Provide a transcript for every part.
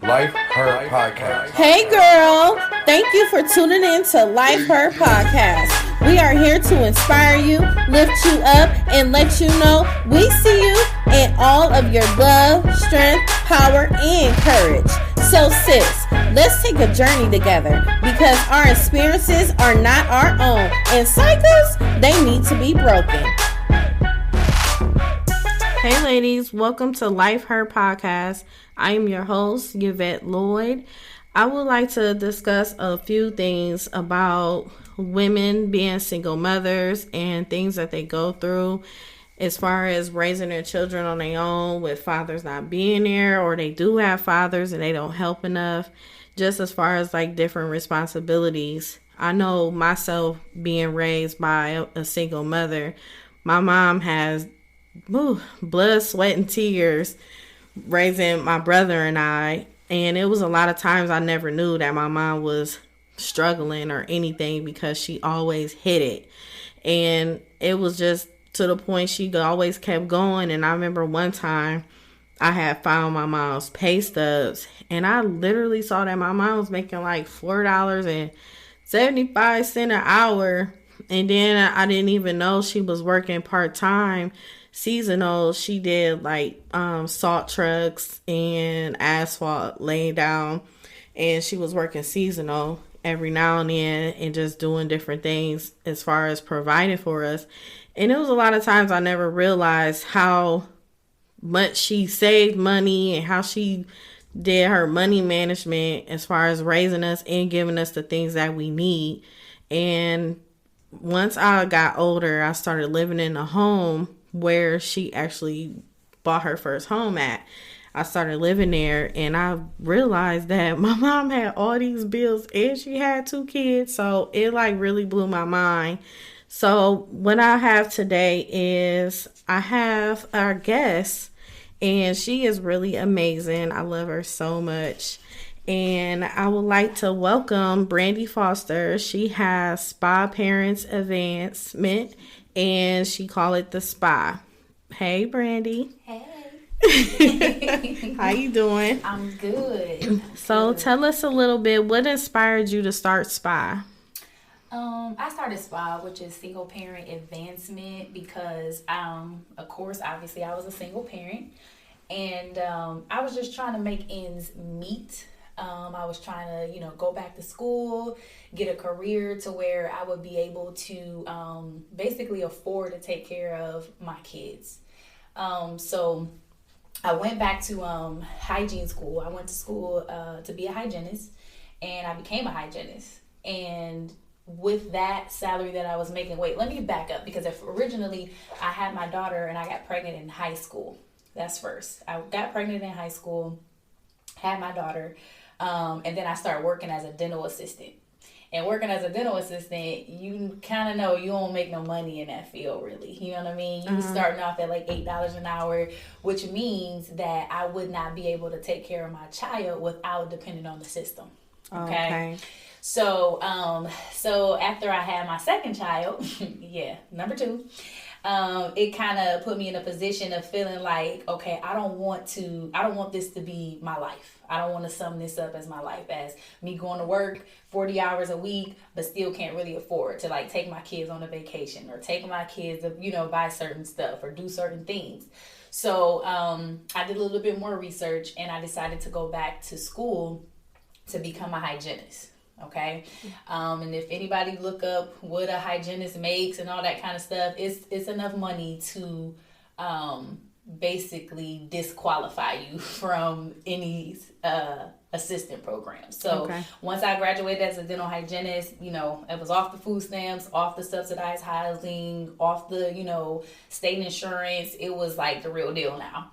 Life Her Podcast. Hey girl, thank you for tuning in to Life Her Podcast. We are here to inspire you, lift you up, and let you know we see you in all of your love, strength, power, and courage. So sis, let's take a journey together because our experiences are not our own, and cycles, they need to be broken. Hey ladies, welcome to Life Her Podcast. I am your host, Yvette Lloyd. I would like to discuss a few things about women being single mothers and things that they go through as far as raising their children on their own with fathers not being there, or they do have fathers and they don't help enough, just as far as like different responsibilities. I know myself being raised by a single mother. My mom has blood, sweat, and tears raising my brother and I, and it was a lot of times I never knew that my mom was struggling or anything because she always hid it, and it was just to the point she always kept going. And I remember one time I had found my mom's pay stubs, and I literally saw that my mom was making like $4.75 an hour, and then I didn't even know she was working part-time seasonal. She did like salt trucks and asphalt laying down, and she was working seasonal every now and then and just doing different things as far as providing for us. And it was a lot of times I never realized how much she saved money and how she did her money management as far as raising us and giving us the things that we need. And once I got older, I started living in a home where she actually bought her first home at. I started living there, and I realized that my mom had all these bills and she had 2 kids. So it like really blew my mind. So what I have today is I have our guest, and she is really amazing. I love her so much. And I would like to welcome Brandi Foster. She has Spa Parents Advancement, and she call it the Spa. Hey, Brandi. Hey. How you doing? I'm good. So tell us a little bit, what inspired you to start Spa? I started SPA, which is Single Parent Advancement, because, of course, obviously I was a single parent, and I was just trying to make ends meet. I was trying to, go back to school, get a career to where I would be able to basically afford to take care of my kids. So I went back to hygiene school. I went to school to be a hygienist, and I became a hygienist. And with that salary that I was making, let me back up, because originally I had my daughter and I got pregnant in high school. That's first. I got pregnant in high school, had my daughter, and then I started working as a dental assistant. And working as a dental assistant, you kind of know you don't make no money in that field, really. You know what I mean? You starting off at like $8 an hour, which means that I would not be able to take care of my child without depending on the system. Okay. So after I had my second child, number 2, it kind of put me in a position of feeling like, okay, I don't want this to be my life. I don't want to sum this up as my life as me going to work 40 hours a week, but still can't really afford to like take my kids on a vacation or take my kids to, buy certain stuff or do certain things. So, I did a little bit more research, and I decided to go back to school to become a hygienist. Okay. And if anybody look up what a hygienist makes and all that kind of stuff, it's enough money to basically disqualify you from any assistant program. So once I graduated as a dental hygienist, it was off the food stamps, off the subsidized housing, off the, state insurance. It was like the real deal now.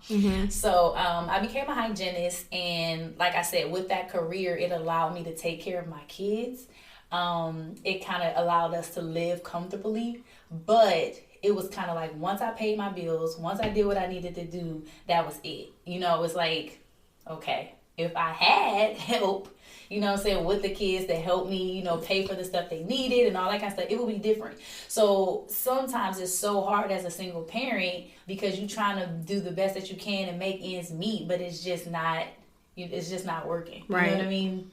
So I became a hygienist, and like I said, with that career, it allowed me to take care of my kids. It kind of allowed us to live comfortably, but it was kind of like once I paid my bills, once I did what I needed to do, that was it. It was like, okay, if I had help, with the kids that helped me, pay for the stuff they needed and all that kind of stuff, it would be different. So sometimes it's so hard as a single parent because you're trying to do the best that you can and make ends meet, but it's just not It's just not working. You Right. know what I mean?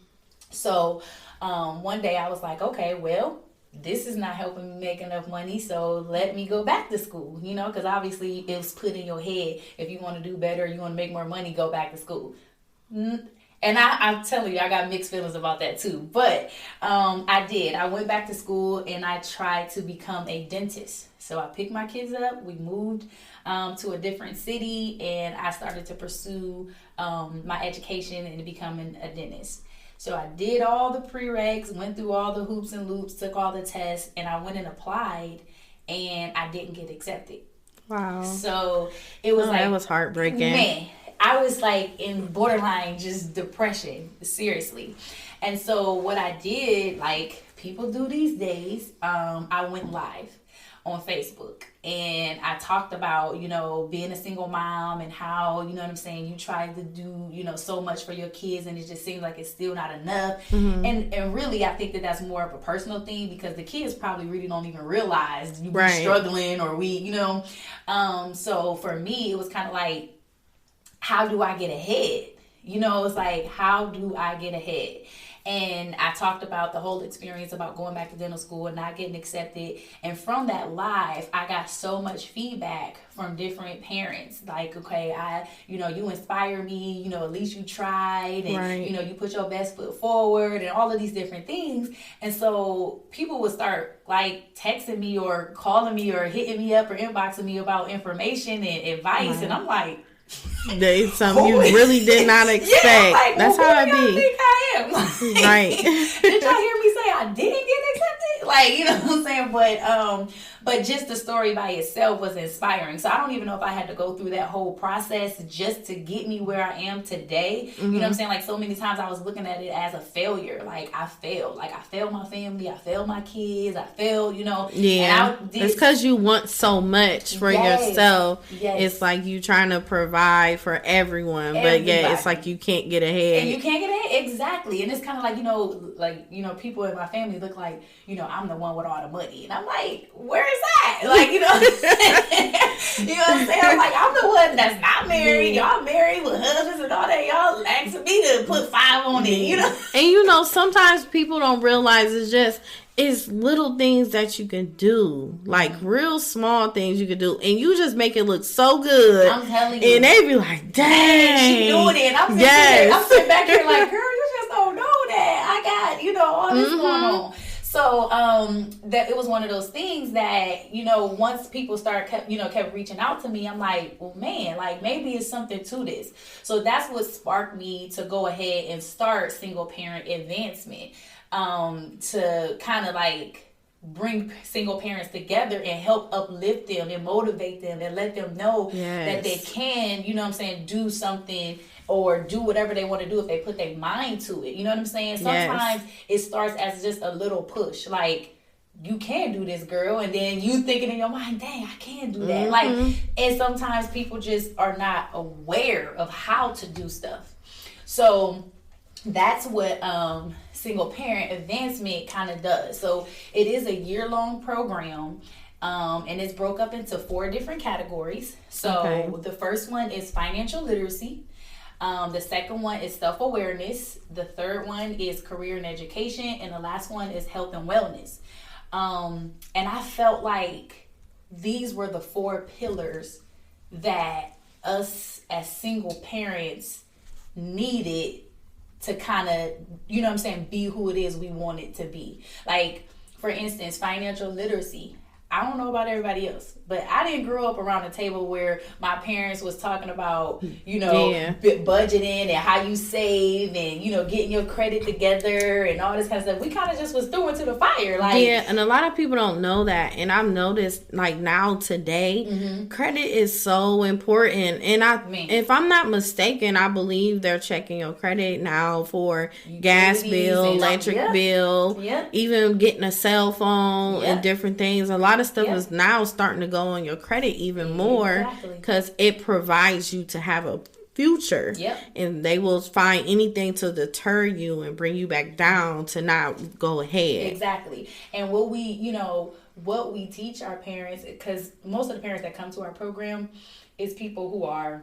So one day I was like, okay, well, this is not helping me make enough money, so let me go back to school, you know, because obviously it's put in your head, if you want to do better, you want to make more money, go back to school. And I'm telling you, I got mixed feelings about that too. But I did. I went back to school and I tried to become a dentist. So I picked my kids up. We moved to a different city and I started to pursue my education and becoming a dentist. So I did all the prereqs, went through all the hoops and loops, took all the tests, and I went and applied and I didn't get accepted. Wow. So it was that was heartbreaking. Man, I was like in borderline just depression, seriously. And so what I did, like people do these days, I went live on Facebook and I talked about, you know, being a single mom and how, you know what I'm saying, you try to do, you know, so much for your kids and it just seems like it's still not enough. Mm-hmm. And really I think that that's more of a personal thing because the kids probably really don't even realize you be struggling or you know. So for me it was kind of like, how do I get ahead? You know, it's like, how do I get ahead? And I talked about the whole experience about going back to dental school and not getting accepted. And from that live, I got so much feedback from different parents. Like, okay, you know, you inspire me, you know, at least you tried and, you know, you put your best foot forward and all of these different things. And so people would start like texting me or calling me or hitting me up or inboxing me about information and advice. And I'm like, there's something you really did not expect. Yeah, like, that's how I be. Think I am. Like, right. Did y'all hear me say I didn't get accepted? Like, you know what I'm saying? But just the story by itself was inspiring. So I don't even know if I had to go through that whole process just to get me where I am today. Mm-hmm. You know what I'm saying? Like so many times I was looking at it as a failure. Like I failed. Like I failed my family. I failed my kids. I failed, you know. Yeah. It's because you want so much for yourself. Yes. It's like you trying to provide for everyone. But yeah, it's like you can't get ahead. And you can't get ahead. Exactly. And it's kind of like, people in my family look like, you know, I'm the one with all the money. And I'm like, where is that? Like, you know, you know what I'm saying? I'm like, I'm the one that's not married. Y'all married with husbands and all that. Y'all asking me to put 5 on it, you know? And you know, sometimes people don't realize it's little things that you can do, like real small things you can do, and you just make it look so good. I'm telling you. And they be like, dang, she doing it. And I'm sitting back here like, girl, you just don't know that. I got, you know, all this going on. So that it was one of those things that, you know, once people kept reaching out to me, I'm like, well, man, like maybe it's something to this. So that's what sparked me to go ahead and start Single Parent Advancement, to kind of like bring single parents together and help uplift them and motivate them and let them know that they can, you know what I'm saying, do something or do whatever they want to do if they put their mind to it. You know what I'm saying? Sometimes it starts as just a little push. Like, you can do this, girl. And then you thinking in your mind, dang, I can do that. Like, and sometimes people just are not aware of how to do stuff. So that's what Single Parent Advancement kind of does. So it is a year-long program. And it's broke up into 4 different categories. So the first one is financial literacy. The second one is self-awareness. The third one is career and education. And the last one is health and wellness. And I felt like these were the 4 pillars that us as single parents needed to kind of, you know what I'm saying, be who it is we want it to be. Like, for instance, financial literacy. I don't know about everybody else, but I didn't grow up around a table where my parents was talking about, you know, budgeting and how you save and, you know, getting your credit together and all this kind of stuff. We kind of just was thrown into the fire. Like, yeah, and a lot of people don't know that. And I've noticed, like, now today, credit is so important. And if I'm not mistaken, I believe they're checking your credit now for gas bill, electric bill, even getting a cell phone and different things. A lot of stuff is now starting to go on your credit even more because it provides you to have a future. And they will find anything to deter you and bring you back down to not go ahead. Exactly. And what we teach our parents, because most of the parents that come to our program is people who are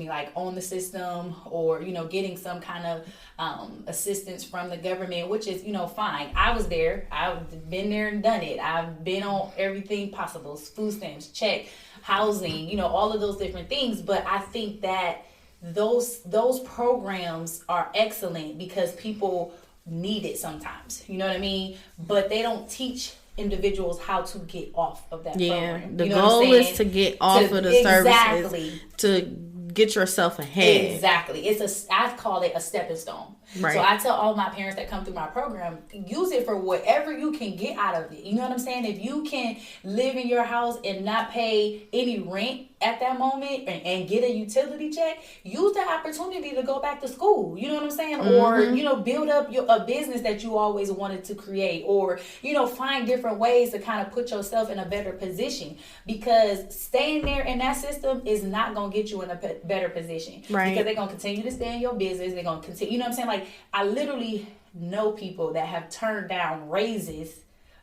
like on the system, or getting some kind of assistance from the government, which is fine. I was there, I've been there and done it. I've been on everything possible, food stamps, check, housing, all of those different things. But I think that those programs are excellent because people need it sometimes, you know what I mean? But they don't teach individuals how to get off of that program. The goal is to get off of the services, to get yourself ahead. Exactly. I call it a stepping stone. Right. So I tell all my parents that come through my program, use it for whatever you can get out of it. You know what I'm saying? If you can live in your house and not pay any rent at that moment and get a utility check, use that opportunity to go back to school. You know what I'm saying? Mm-hmm. Or, build up a business that you always wanted to create, or, find different ways to kind of put yourself in a better position, because staying there in that system is not going to get you in a better position. Right. Because they're going to continue to stay in your business. They're going to continue, you know what I'm saying? Like, I literally know people that have turned down raises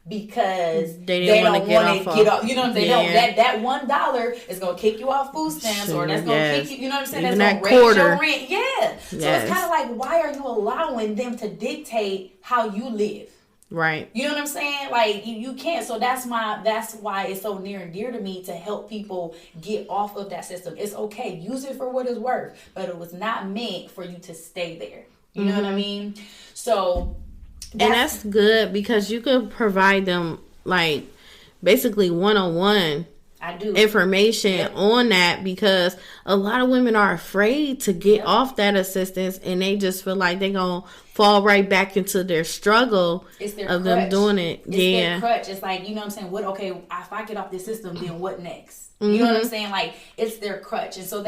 because they don't want to get off. You know what I'm saying? Yeah. That $1 is gonna kick you off food stamps, or that's gonna kick you. You know what I'm saying? Even that's gonna raise your rent. Yeah. So it's kind of like, why are you allowing them to dictate how you live? Right. You know what I'm saying? Like, you can't. So that's why it's so near and dear to me to help people get off of that system. It's okay. Use it for what it's worth, but it was not meant for you to stay there. You know what I mean? So. And that's good, because you could provide them, like, basically one-on-one information on that, because a lot of women are afraid to get off that assistance, and they just feel like they're going to fall right back into their struggle of them doing it. It's their crutch. It's like, you know what I'm saying? If I get off this system, then what next? Mm-hmm. You know what I'm saying? Like, it's their crutch. And so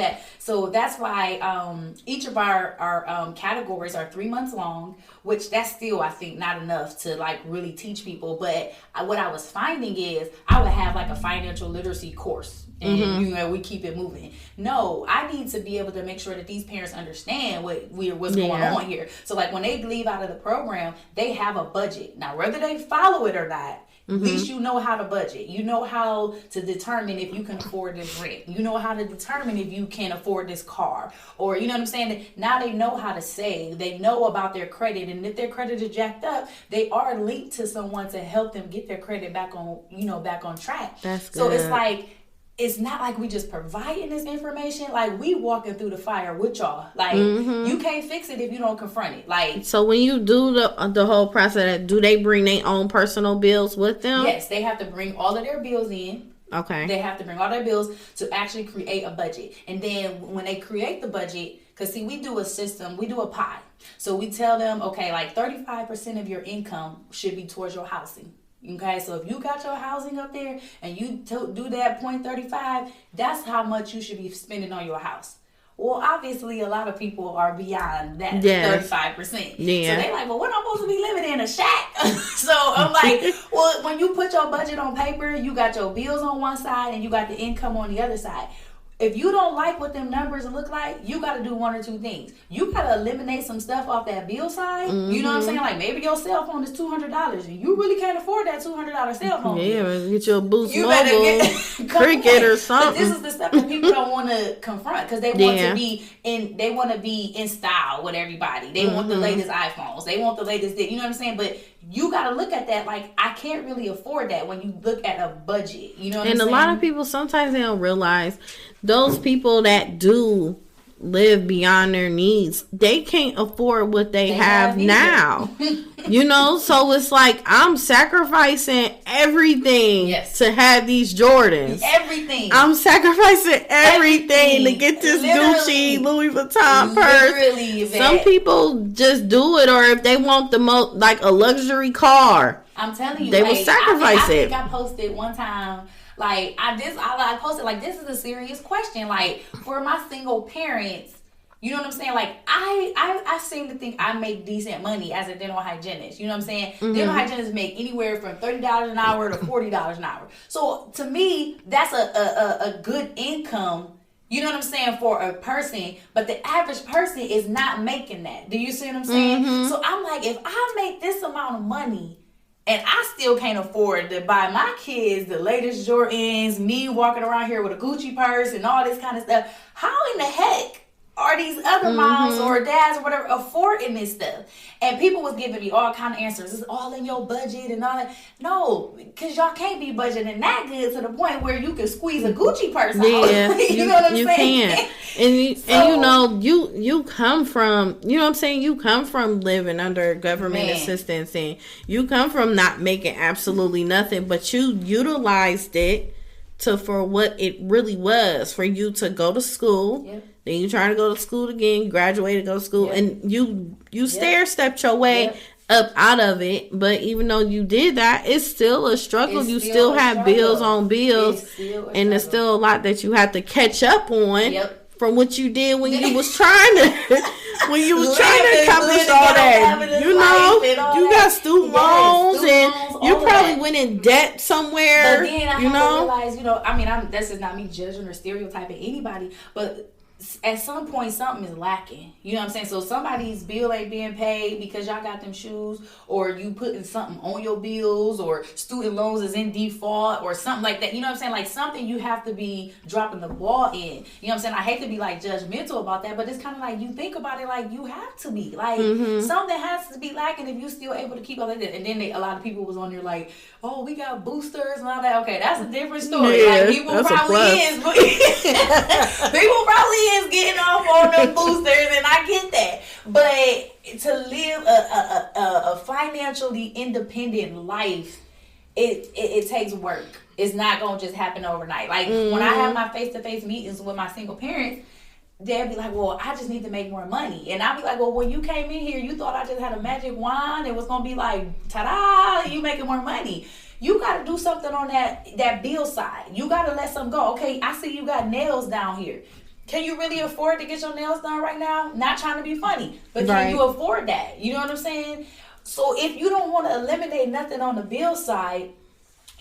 that's why each of our categories are 3 months long, which that's still, I think, not enough to like really teach people. But what I was finding is I would have like a financial literacy course, and we keep it moving. No, I need to be able to make sure that these parents understand what's going on here. So like when they leave out of the program, they have a budget. Now, whether they follow it or not, at least you know how to budget. You know how to determine if you can afford this rent. You know how to determine if you can afford this car. Or, you know what I'm saying? Now they know how to save. They know about their credit. And if their credit is jacked up, they are linked to someone to help them get their credit back on track. That's good. So it's like, it's not like we just providing this information. Like, we walking through the fire with y'all. Like, you can't fix it if you don't confront it. Like, so when you do the whole process, do they bring their own personal bills with them? Yes, they have to bring all of their bills in. Okay. They have to bring all their bills to actually create a budget. And then when they create the budget, because see, we do a system, we do a pie. So we tell them, okay, like 35% of your income should be towards your housing. Okay, so if you got your housing up there and you do that 0.35, that's how much you should be spending on your house. Well, obviously, a lot of people are beyond that 35%. Yeah. So they're like, well, what am I supposed to be living in, a shack? So I'm like, well, when you put your budget on paper, you got your bills on one side and you got the income on the other side. If you don't like what them numbers look like, you got to do one or two things. You got to eliminate some stuff off that bill side. You know what I'm saying? Like, maybe your cell phone is $200 and you really can't afford that $200 cell phone. Yeah, get your Boost Mobile, Cricket or something. But this is the stuff that people don't want to confront, because they want to be in. They want to be in style with everybody. They want the latest iPhones. They want the latest. You know what I'm saying? But you got to look at that like, I can't really afford that when you look at a budget. You know what I'm saying? And a lot of people, sometimes they don't realize those people that do live beyond their needs, they can't afford what they have now. You know, so it's like, I'm sacrificing everything to have these Jordans. Everything. I'm sacrificing everything to get this Gucci, Louis Vuitton purse. Some people just do it, or if they want the most, like a luxury car, I'm telling you, they will sacrifice it. I think I posted one time, like, I posted, like, this is a serious question. Like, for my single parents, you know what I'm saying? Like, I seem to think I make decent money as a dental hygienist. You know what I'm saying? Dental hygienists make anywhere from $30 an hour to $40 an hour. So, to me, that's a good income, you know what I'm saying, for a person. But the average person is not making that. Do you see what I'm saying? So, I'm like, if I make this amount of money, And I still can't afford to buy my kids the latest Jordans, me walking around here with a Gucci purse and all this kind of stuff. How in the heck are these other moms or dads or whatever affording this stuff? And people was giving me all kind of answers. It's all in your budget and all that. No, because y'all can't be budgeting that good to the point where you can squeeze a Gucci purse out. Yeah, you know what I'm saying? Can. And you come from, you know what I'm saying? You come from living under government assistance, and you come from not making absolutely nothing, but you utilized it for what it really was, for you to go to school. Yep. Then you trying to go to school again, you graduated, go to school, and you stair-stepped your way up out of it. But even though you did that, it's still a struggle. You still have bills on bills, and there's still a lot that you have to catch up on from what you did when you was trying to accomplish all that. You know, you got student loans, and you probably went in debt somewhere. But then I have to realize, I mean, this is not me judging or stereotyping anybody, but at some point something is lacking. You know what I'm saying? So somebody's bill ain't being paid because y'all got them shoes, or you putting something on your bills, or student loans is in default, or something like that. You know what I'm saying? Like something you have to be dropping the ball in. You know what I'm saying? I hate to be like judgmental about that, but it's kind of like you think about it like you have to be. Like something has to be lacking if you still able to keep up like that. And then a lot of people was on there like, oh, we got boosters and all that. Okay, that's a different story. Yeah, like people probably is, but people probably is getting off on them boosters, and I get that. But to live a financially independent life, it takes work. It's not gonna just happen overnight. Like when I have my face-to-face meetings with my single parents, they'll be like, well, I just need to make more money. And I'll be like, well, when you came in here, you thought I just had a magic wand. It was going to be like, ta-da, you making more money. You got to do something on that bill side. You got to let something go. Okay, I see you got nails down here. Can you really afford to get your nails done right now? Not trying to be funny, but can you afford that? You know what I'm saying? So if you don't want to eliminate nothing on the bill side,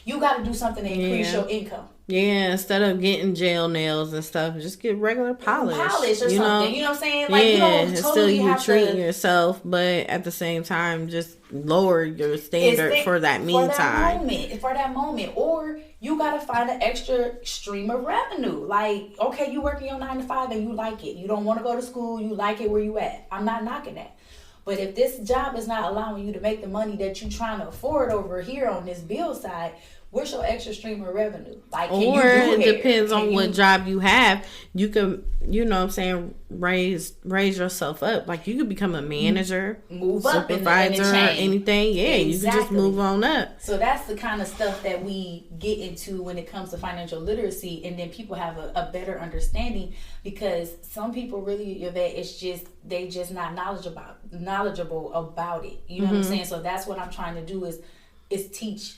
you got to do something to increase your income. Yeah, instead of getting gel nails and stuff, just get regular polish. Polish or something. You know what I'm saying? Like, you don't totally still have treating yourself, but at the same time, just lower your standard for that meantime. For that moment. Or you got to find an extra stream of revenue. Like, okay, you working your 9 to 5 and you like it. You don't want to go to school. You like it where you at. I'm not knocking that. But if this job is not allowing you to make the money that you're trying to afford over here on this bill side, what's your extra stream of revenue? Like, or it depends on what job you have. You can, you know what I'm saying, raise yourself up. Like, you could become a manager, move up, supervisor, or anything. Yeah, exactly. You can just move on up. So that's the kind of stuff that we get into when it comes to financial literacy, and then people have a better understanding, because some people really, Yvette, it's just they just not knowledgeable about it. You know what I'm saying? So that's what I'm trying to do is teach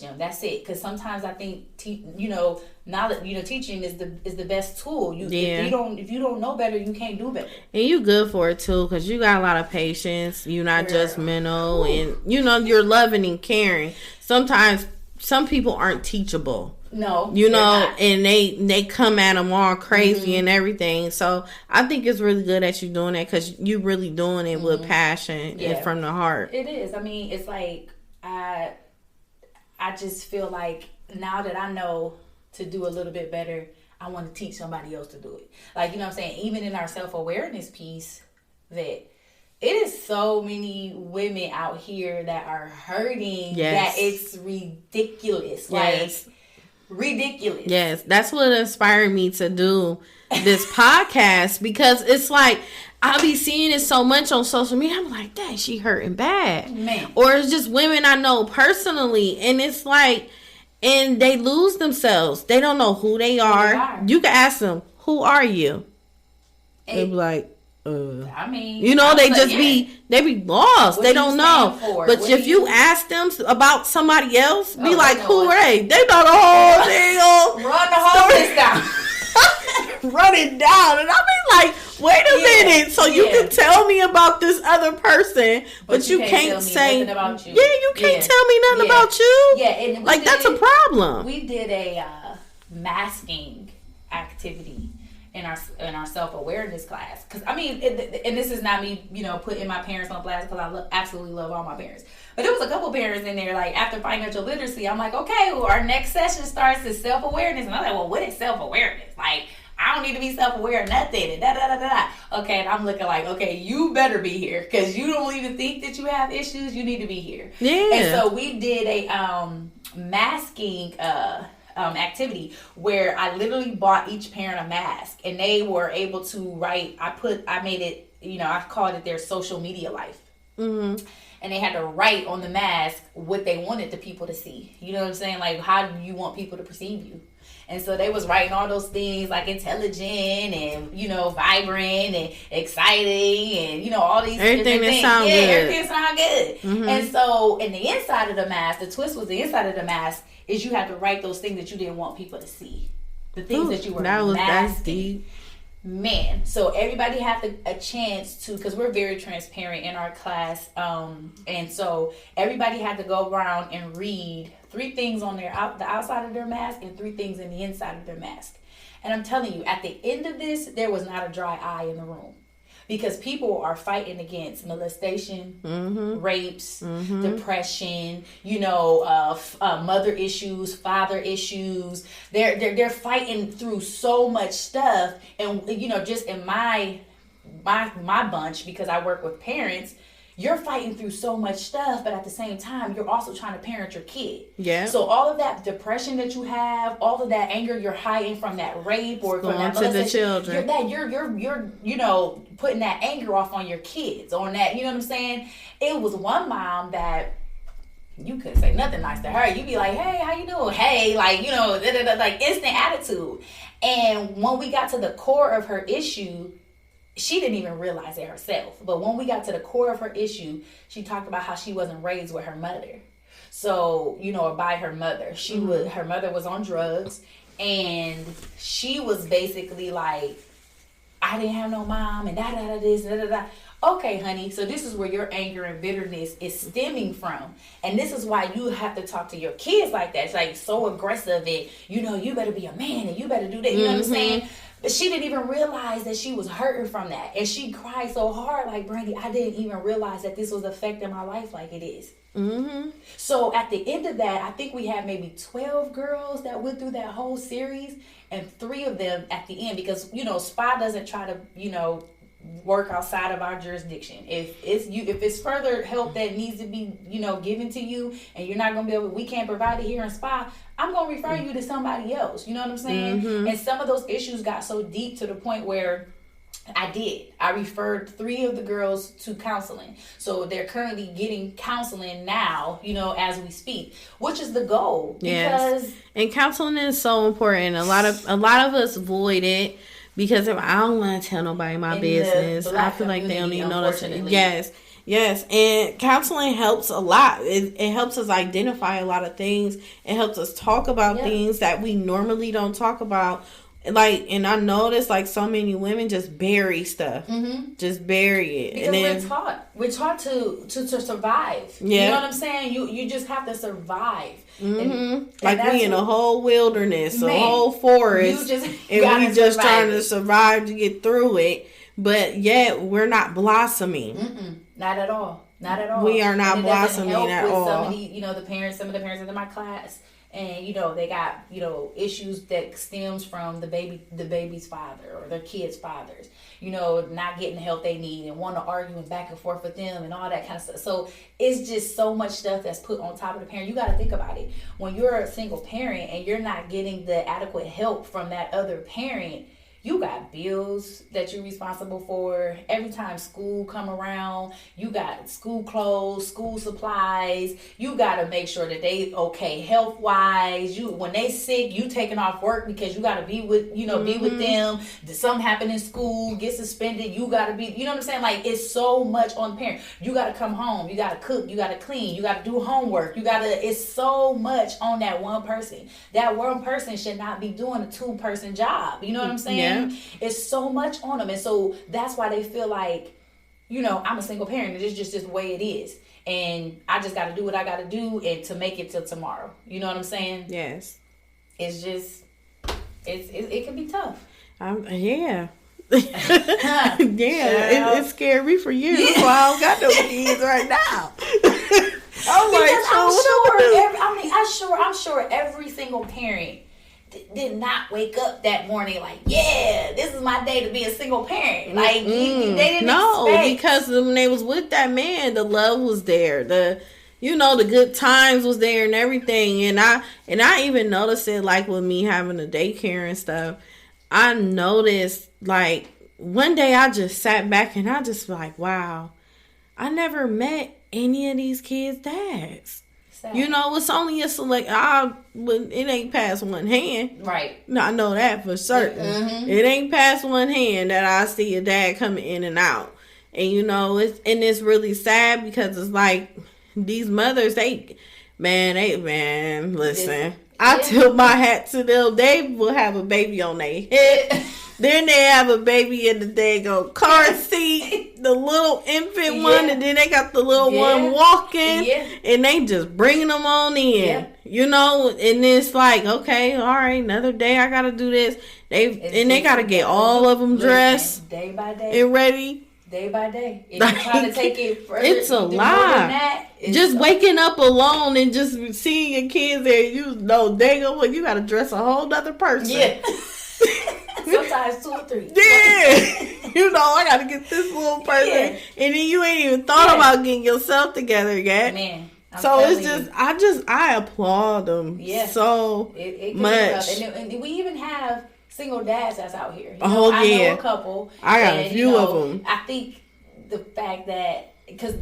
them. That's it. Because sometimes I think knowledge, teaching is the best tool. If you don't know better, you can't do better. And you good for it too, because you got a lot of patience. You're not judgmental, and you're loving and caring. Sometimes some people aren't teachable. No, and they come at them all crazy and everything. So I think it's really good that you're doing that, because you really doing it with passion and from the heart. It is. I mean, it's like I just feel like now that I know to do a little bit better, I want to teach somebody else to do it. Like, you know what I'm saying? Even in our self-awareness piece, that it is so many women out here that are hurting that it's ridiculous. Like, ridiculous. Yes, that's what inspired me to do this podcast, because it's like I'll be seeing it so much on social media. I'm like, dang, she hurting bad. Man. Or it's just women I know personally, and it's like, and they lose themselves. They don't know who they are. You can ask them, who are you? They be like, I mean, they be lost. They don't know. But if you ask them about somebody else, be like, who are they? They know the whole thing. Run the whole list down. Run it down. And I be like, wait a minute. So you can tell me about this other person, but you can't say nothing about you. Yeah, you can't tell me nothing about you. Yeah, and like that's a problem. We did a masking activity. in our self-awareness class. Because I mean, and this is not me, putting my parents on blast, because I absolutely love all my parents. But there was a couple parents in there, like, after financial literacy, I'm like, okay, well, our next session starts with self-awareness. And I'm like, well, what is self-awareness? Like, I don't need to be self-aware of nothing. And da-da-da-da-da. Okay, and I'm looking like, okay, you better be here. Because you don't even think that you have issues. You need to be here. Yeah. And so we did a masking activity where I literally bought each parent a mask. And they were able to write, I made it, I called it their social media life. Mm-hmm. And they had to write on the mask what they wanted the people to see. You know what I'm saying? Like, how do you want people to perceive you? And so they was writing all those things like intelligent and, vibrant and exciting and, all these everything different things. Sound good. Everything sound good. Mm-hmm. And so in the inside of the mask, the twist was the inside of the mask is you had to write those things that you didn't want people to see. The things that you were masking. That's deep. Man, so everybody had a chance to, because we're very transparent in our class, and so everybody had to go around and read 3 things on the outside of their mask and 3 things in the inside of their mask. And I'm telling you, at the end of this, there was not a dry eye in the room. Because people are fighting against molestation, mm-hmm. rapes, mm-hmm. depression, mother issues, father issues. They're fighting through so much stuff, and just in my bunch, because I work with parents. You're fighting through so much stuff, but at the same time, you're also trying to parent your kid. Yeah. So all of that depression that you have, all of that anger you're hiding from that rape or from that molestation, the children. You're putting that anger off on your kids, on that. You know what I'm saying? It was one mom that you couldn't say nothing nice to her. You'd be like, "Hey, how you doing? Hey," like like instant attitude. And when we got to the core of her issue, she didn't even realize it herself. But when we got to the core of her issue, she talked about how she wasn't raised with her mother. So, or by her mother. Her mother was on drugs, and she was basically like, I didn't have no mom, and da-da-da this, da-da-da. Okay, honey, so this is where your anger and bitterness is stemming from. And this is why you have to talk to your kids like that. It's like so aggressive and, you better be a man and you better do that. You know what I'm saying? But she didn't even realize that she was hurting from that. And she cried so hard, like, Brandi, I didn't even realize that this was affecting my life like it is. Mm-hmm. So at the end of that, I think we had maybe 12 girls that went through that whole series, and 3 of them at the end, because, SPA doesn't try to, work outside of our jurisdiction. If it's further help that needs to be, given to you, and you're not going to be able, we can't provide it here in SPA, I'm going to refer you to somebody else. You know what I'm saying? Mm-hmm. And some of those issues got so deep to the point where I referred 3 of the girls to counseling. So they're currently getting counseling now, as we speak, which is the goal. Yes. And counseling is so important. A lot of us avoid it because if I don't want to tell nobody my business, I feel like they don't even know that. Yes. And counseling helps a lot. It helps us identify a lot of things. It helps us talk about things that we normally don't talk about. Like, and I noticed, like, so many women just bury stuff. Mm-hmm. Just bury it. Because then, we're taught to survive. Yeah. You know what I'm saying? You just have to survive. Mm-hmm. Like, we in a whole wilderness, a whole forest, and we just trying to survive to get through it. But yet, we're not blossoming. Mm-mm. Not at all. Not at all. We are not blossoming at all. Some of the parents in my class. And, they got, issues that stems from the baby's father or their kids' fathers, not getting the help they need and want to argue and back and forth with them and all that kind of stuff. So it's just so much stuff that's put on top of the parent. You got to think about it. When you're a single parent and you're not getting the adequate help from that other parent, you got bills that you're responsible for. Every time school come around, you got school clothes, school supplies. You got to make sure that they okay health-wise. When they sick, you taking off work because you got to be with, be with them. Something happen in school, get suspended. You got to be, you know what I'm saying? Like, it's so much on the parent. You got to come home. You got to cook. You got to clean. You got to do homework. It's so much on that one person. That one person should not be doing a 2-person job. You know what I'm saying? Yeah. It's so much on them. And so that's why they feel like, I'm a single parent. It's just the way it is. And I just got to do what I got to do and to make it till tomorrow. You know what I'm saying? Yes. It's just, it can be tough. Yeah. It scared me for years. That's why I don't got no kids right now. I'm sure every single parent did not wake up that morning like, yeah, this is my day to be a single parent. Like, they didn't expect. Because when they was with that man, the love was there. The good times was there and everything. And I even noticed it, like, with me having a daycare and stuff. I noticed, like, one day I just sat back and I just like, wow, I never met any of these kids' dads. Sad. It's only a select. It ain't past one hand. Right. No, I know that for certain. Mm-hmm. It ain't past one hand that I see a dad coming in and out. And it's really sad because it's like these mothers, listen. I tilt my hat to them. They will have a baby on their head. Then they have a baby in the daggone car seat, the little infant one, and then they got the little one walking, and they just bringing them on in, and it's like, okay, all right, another day I gotta do this. They gotta get all of them dressed day by day and ready. Day by day. If you try to take it further, it's a lot. Just waking up alone and just seeing your kids there, you gotta dress a whole other person. Yeah. Sometimes 2 or 3. Yeah. I gotta get this little person. Yeah. And then you ain't even thought about getting yourself together yet. Man. So it's just, I applaud them so it much. And we even have single dads that's out here. I know a couple. I got a few of them. I think the fact that, because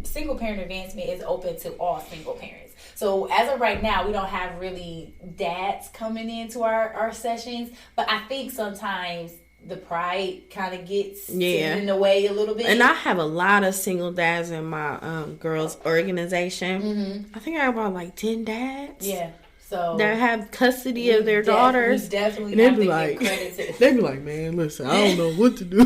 single parent advancement is open to all single parents. So as of right now, we don't have really dads coming into our sessions. But I think sometimes the pride kind of gets in the way a little bit. And I have a lot of single dads in my girls' organization. Mm-hmm. I think I have about like 10 dads. Yeah. So that have custody of their daughters. We definitely have to give credit to. They be like, man, listen, I don't know what to do.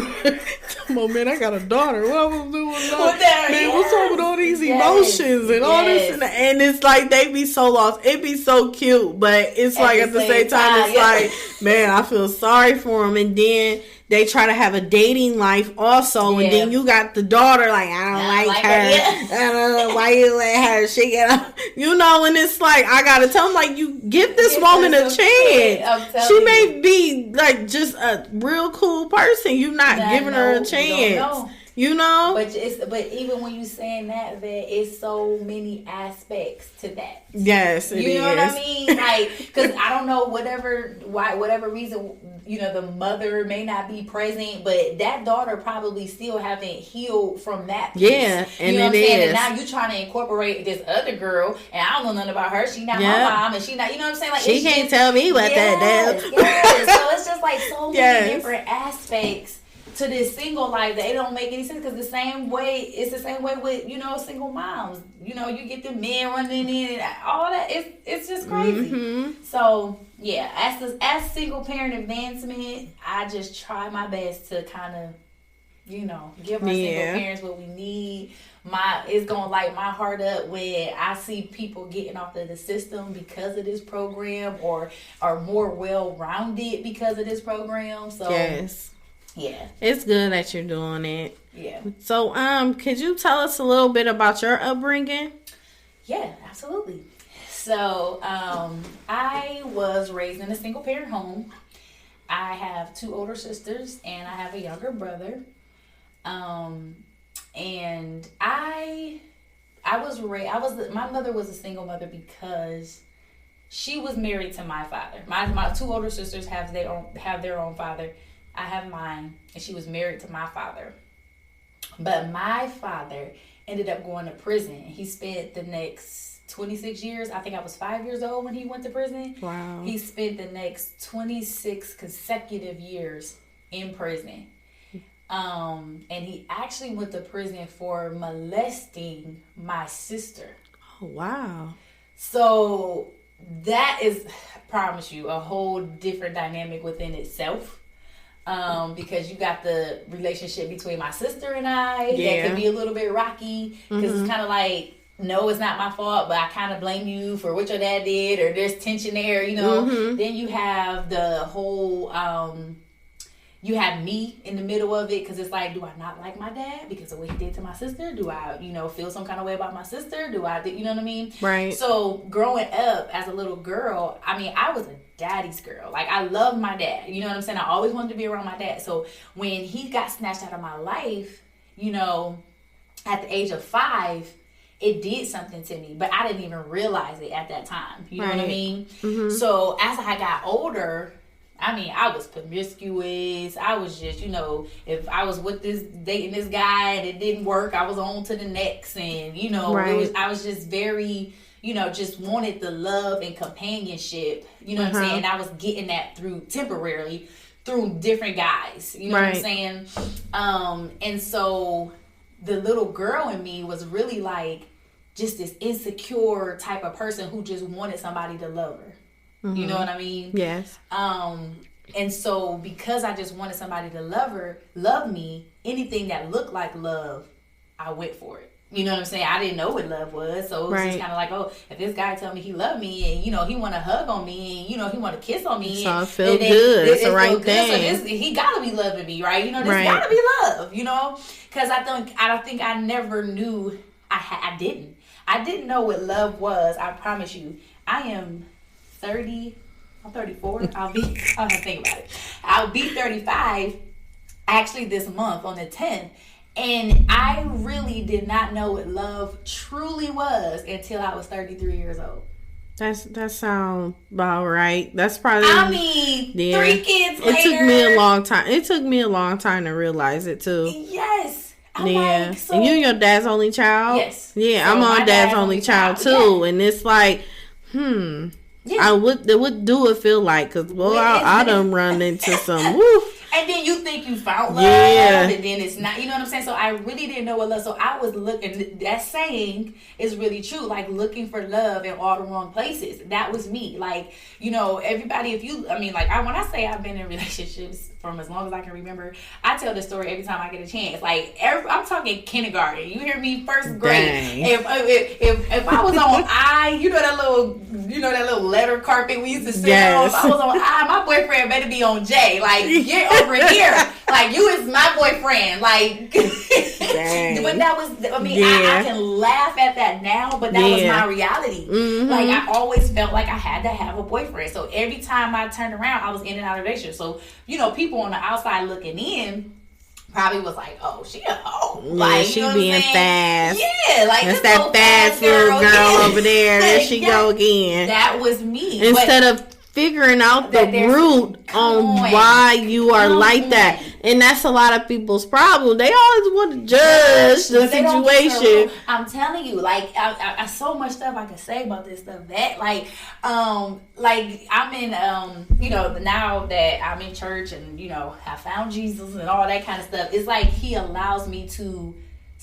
Come on, man, I got a daughter. What am I doing with that? Man, what's up with all these emotions and all this? And it's like they be so lost. It be so cute, but it's like at the same time, it's like, man, I feel sorry for them. And then they try to have a dating life also, and then you got the daughter like, I don't like her. I don't know why you let her. She get up, and it's like I gotta tell them, like, you give this woman a chance. She may be like just a real cool person. You're not giving her a chance. But even when you saying that, it's so many aspects to that. Yes, it is. You know what I mean? Like, because I don't know whatever reason, the mother may not be present, but that daughter probably still haven't healed from that piece. Yeah, and what I'm saying? And now you trying to incorporate this other girl, and I don't know nothing about her. She not my mom, and she not. You know what I'm saying? Like, she can't tell me what that does. Yes. So it's just like so many different aspects to this single life that it don't make any sense, because it's the same way with single moms. You get the men running in and all that. It's just crazy. Mm-hmm. So as single parent advancement, I just try my best to kind of give our single parents what we need. It's gonna light my heart up when I see people getting off of the system because of this program, or are more well rounded because of this program. So yeah, it's good that you're doing it. Yeah. So, could you tell us a little bit about your upbringing? Yeah, absolutely. So, I was raised in a single parent home. I have 2 older sisters and I have a younger brother. And my mother was a single mother because she was married to my father. My 2 older sisters have their own father. I have mine, and she was married to my father. But my father ended up going to prison. He spent the next 26 years. I think I was 5 years old when he went to prison. Wow. He spent the next 26 consecutive years in prison. And he actually went to prison for molesting my sister. Oh, wow. So that is, I promise you, a whole different dynamic within itself. Because you got the relationship between my sister and I that can be a little bit rocky, because it's kind of like, no, it's not my fault, but I kind of blame you for what your dad did, or there's tension there, Then you have the whole you have me in the middle of it, because it's like, do I not like my dad because of what he did to my sister? Do I, feel some kind of way about my sister? You know what I mean? Right. So growing up as a little girl, I mean, I was a daddy's girl. Like, I loved my dad. You know what I'm saying? I always wanted to be around my dad. So when he got snatched out of my life, at the age of 5, it did something to me, but I didn't even realize it at that time. You know what I mean? Mm-hmm. So as I got older, I mean, I was promiscuous. I was just, if I was dating this guy and it didn't work, I was on to the next. And, I was just very, just wanted the love and companionship. You know what I'm saying? I was getting that temporarily through different guys. You know what I'm saying? And so the little girl in me was really like just this insecure type of person who just wanted somebody to love her. Mm-hmm. You know what I mean? Yes. And so because I just wanted somebody to love me, anything that looked like love, I went for it. You know what I'm saying? I didn't know what love was. So it was just kind of like, oh, if this guy tell me he loved me and, he want to hug on me and, he want to kiss on me. So it feel good. It's the right thing. So he got to be loving me, right? This got to be love, Because I don't think I never knew. I didn't know what love was. I promise you. I am 30. I'm 34. I don't have to think about it. I'll be 35 actually this month on the 10th. And I really did not know what love truly was until I was 33 years old. That sounds about right. That's probably. 3 kids later. It took me a long time. It took me a long time to realize it too. Yes. And you and your dad's only child? Yes. Yeah, so I'm on dad's only child too. Yeah. And it's like, yeah. What do it feel like? Because, I done run into some, woo. And then you think you found love, and then it's not. You know what I'm saying? So I really didn't know what love. So I was looking. That saying is really true. Like looking for love in all the wrong places. That was me. Like everybody. When I say I've been in relationships from as long as I can remember, I tell this story every time I get a chance. Like I'm talking kindergarten. You hear me? First grade. If I was on that little letter carpet we used to sit on. If I was on I, my boyfriend better be on J. Like get over here. Like you is my boyfriend. Like but that was I can laugh at that now, but that was my reality. Mm-hmm. Like I always felt like I had to have a boyfriend. So every time I turned around I was in and out of relationship. So people on the outside looking in probably was like, oh, she a hoe. Like, she being fast. Yeah, like that's that fast little girl over there. There she go again. That was me. Instead of figuring out the root on why you are like that. And that's a lot of people's problem. They always want to judge the situation. I'm telling you, I so much stuff I could say about this stuff. That I'm in now that I'm in church and have found Jesus and all that kind of stuff. It's like he allows me to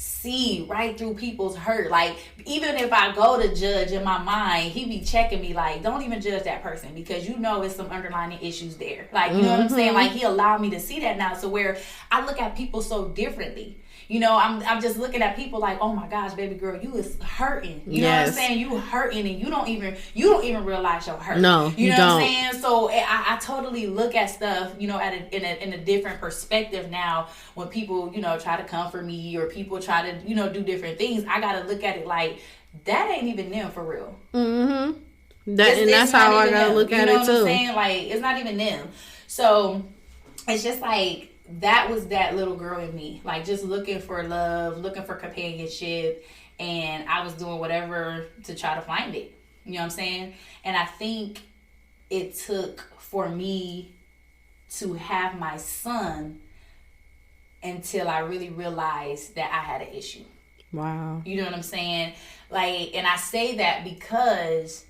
see right through people's hurt. Like even if I go to judge in my mind, he be checking me like, don't even judge that person because it's some underlying issues there. Like you know what I'm saying? Like he allowed me to see that now, so where I look at people so differently. I'm just looking at people like, oh my gosh, baby girl, you is hurting. You know what I'm saying? You hurting and you don't even realize your hurt. No, you know what I'm saying? So I totally look at stuff, in a different perspective now. When people, try to comfort me or people try to, do different things, I gotta look at it like that ain't even them for real. Mm-hmm. That's how I gotta look at it too. You know what I'm saying? Like it's not even them. So it's just like. That was that little girl in me, like just looking for love, looking for companionship, and I was doing whatever to try to find it. You know what I'm saying? And I think it took for me to have my son until I really realized that I had an issue. Wow. You know what I'm saying? Like, and I say that because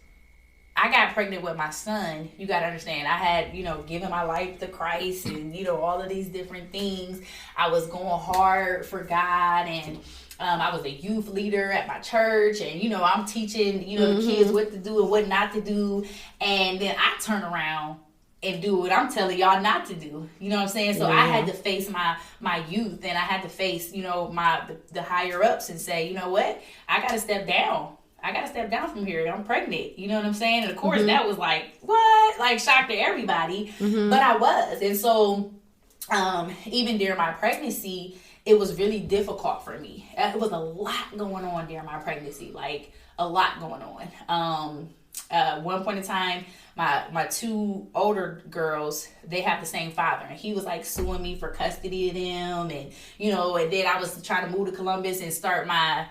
I got pregnant with my son. You got to understand, I had, given my life to Christ and, all of these different things. I was going hard for God, and I was a youth leader at my church, and, I'm teaching, the kids what to do and what not to do. And then I turn around and do what I'm telling y'all not to do. You know what I'm saying? So I had to face my youth, and I had to face, the higher ups and say, you know what? I got to step down. I got to step down from here. I'm pregnant. You know what I'm saying? And of course, that was like, what? Like, shock to everybody. But I was. And so even during my pregnancy, it was really difficult for me. It was a lot going on during my pregnancy, like a lot going on. One point in time, my two older girls, they have the same father, and he was like suing me for custody of them, and and then I was trying to move to Columbus and start my